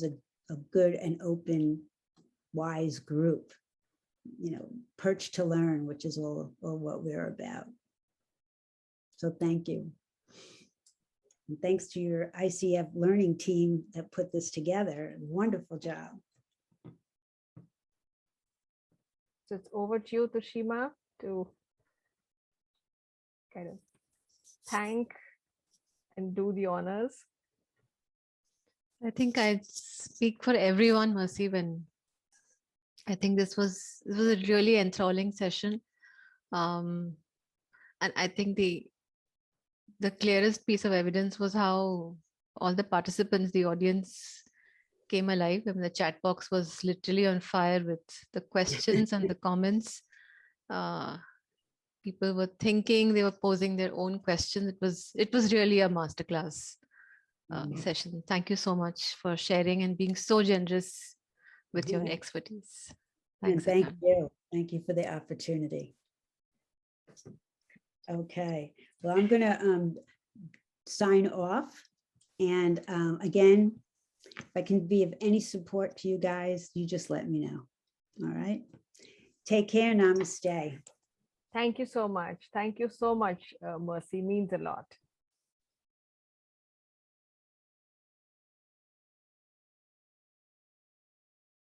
a good and open, wise group, perched to learn, which is all what we're about. So thank you. And thanks to your ICF learning team that put this together. Wonderful job. So it's over to you, Toshima, to kind of thank and do the honors. I think I'd speak for everyone, Merci, when I think this was a really enthralling session. And I think the clearest piece of evidence was how all the participants, the audience, came alive. I mean, the chat box was literally on fire with the questions and the comments. People were thinking, they were posing their own questions. It was really a masterclass session. Thank you so much for sharing and being so generous with your expertise. Thanks. And thank you. Thank you for the opportunity. Okay, well, I'm going to sign off. And again, if I can be of any support to you guys, you just let me know. All right. Take care. Namaste. Thank you so much. Thank you so much, Merci. Means a lot.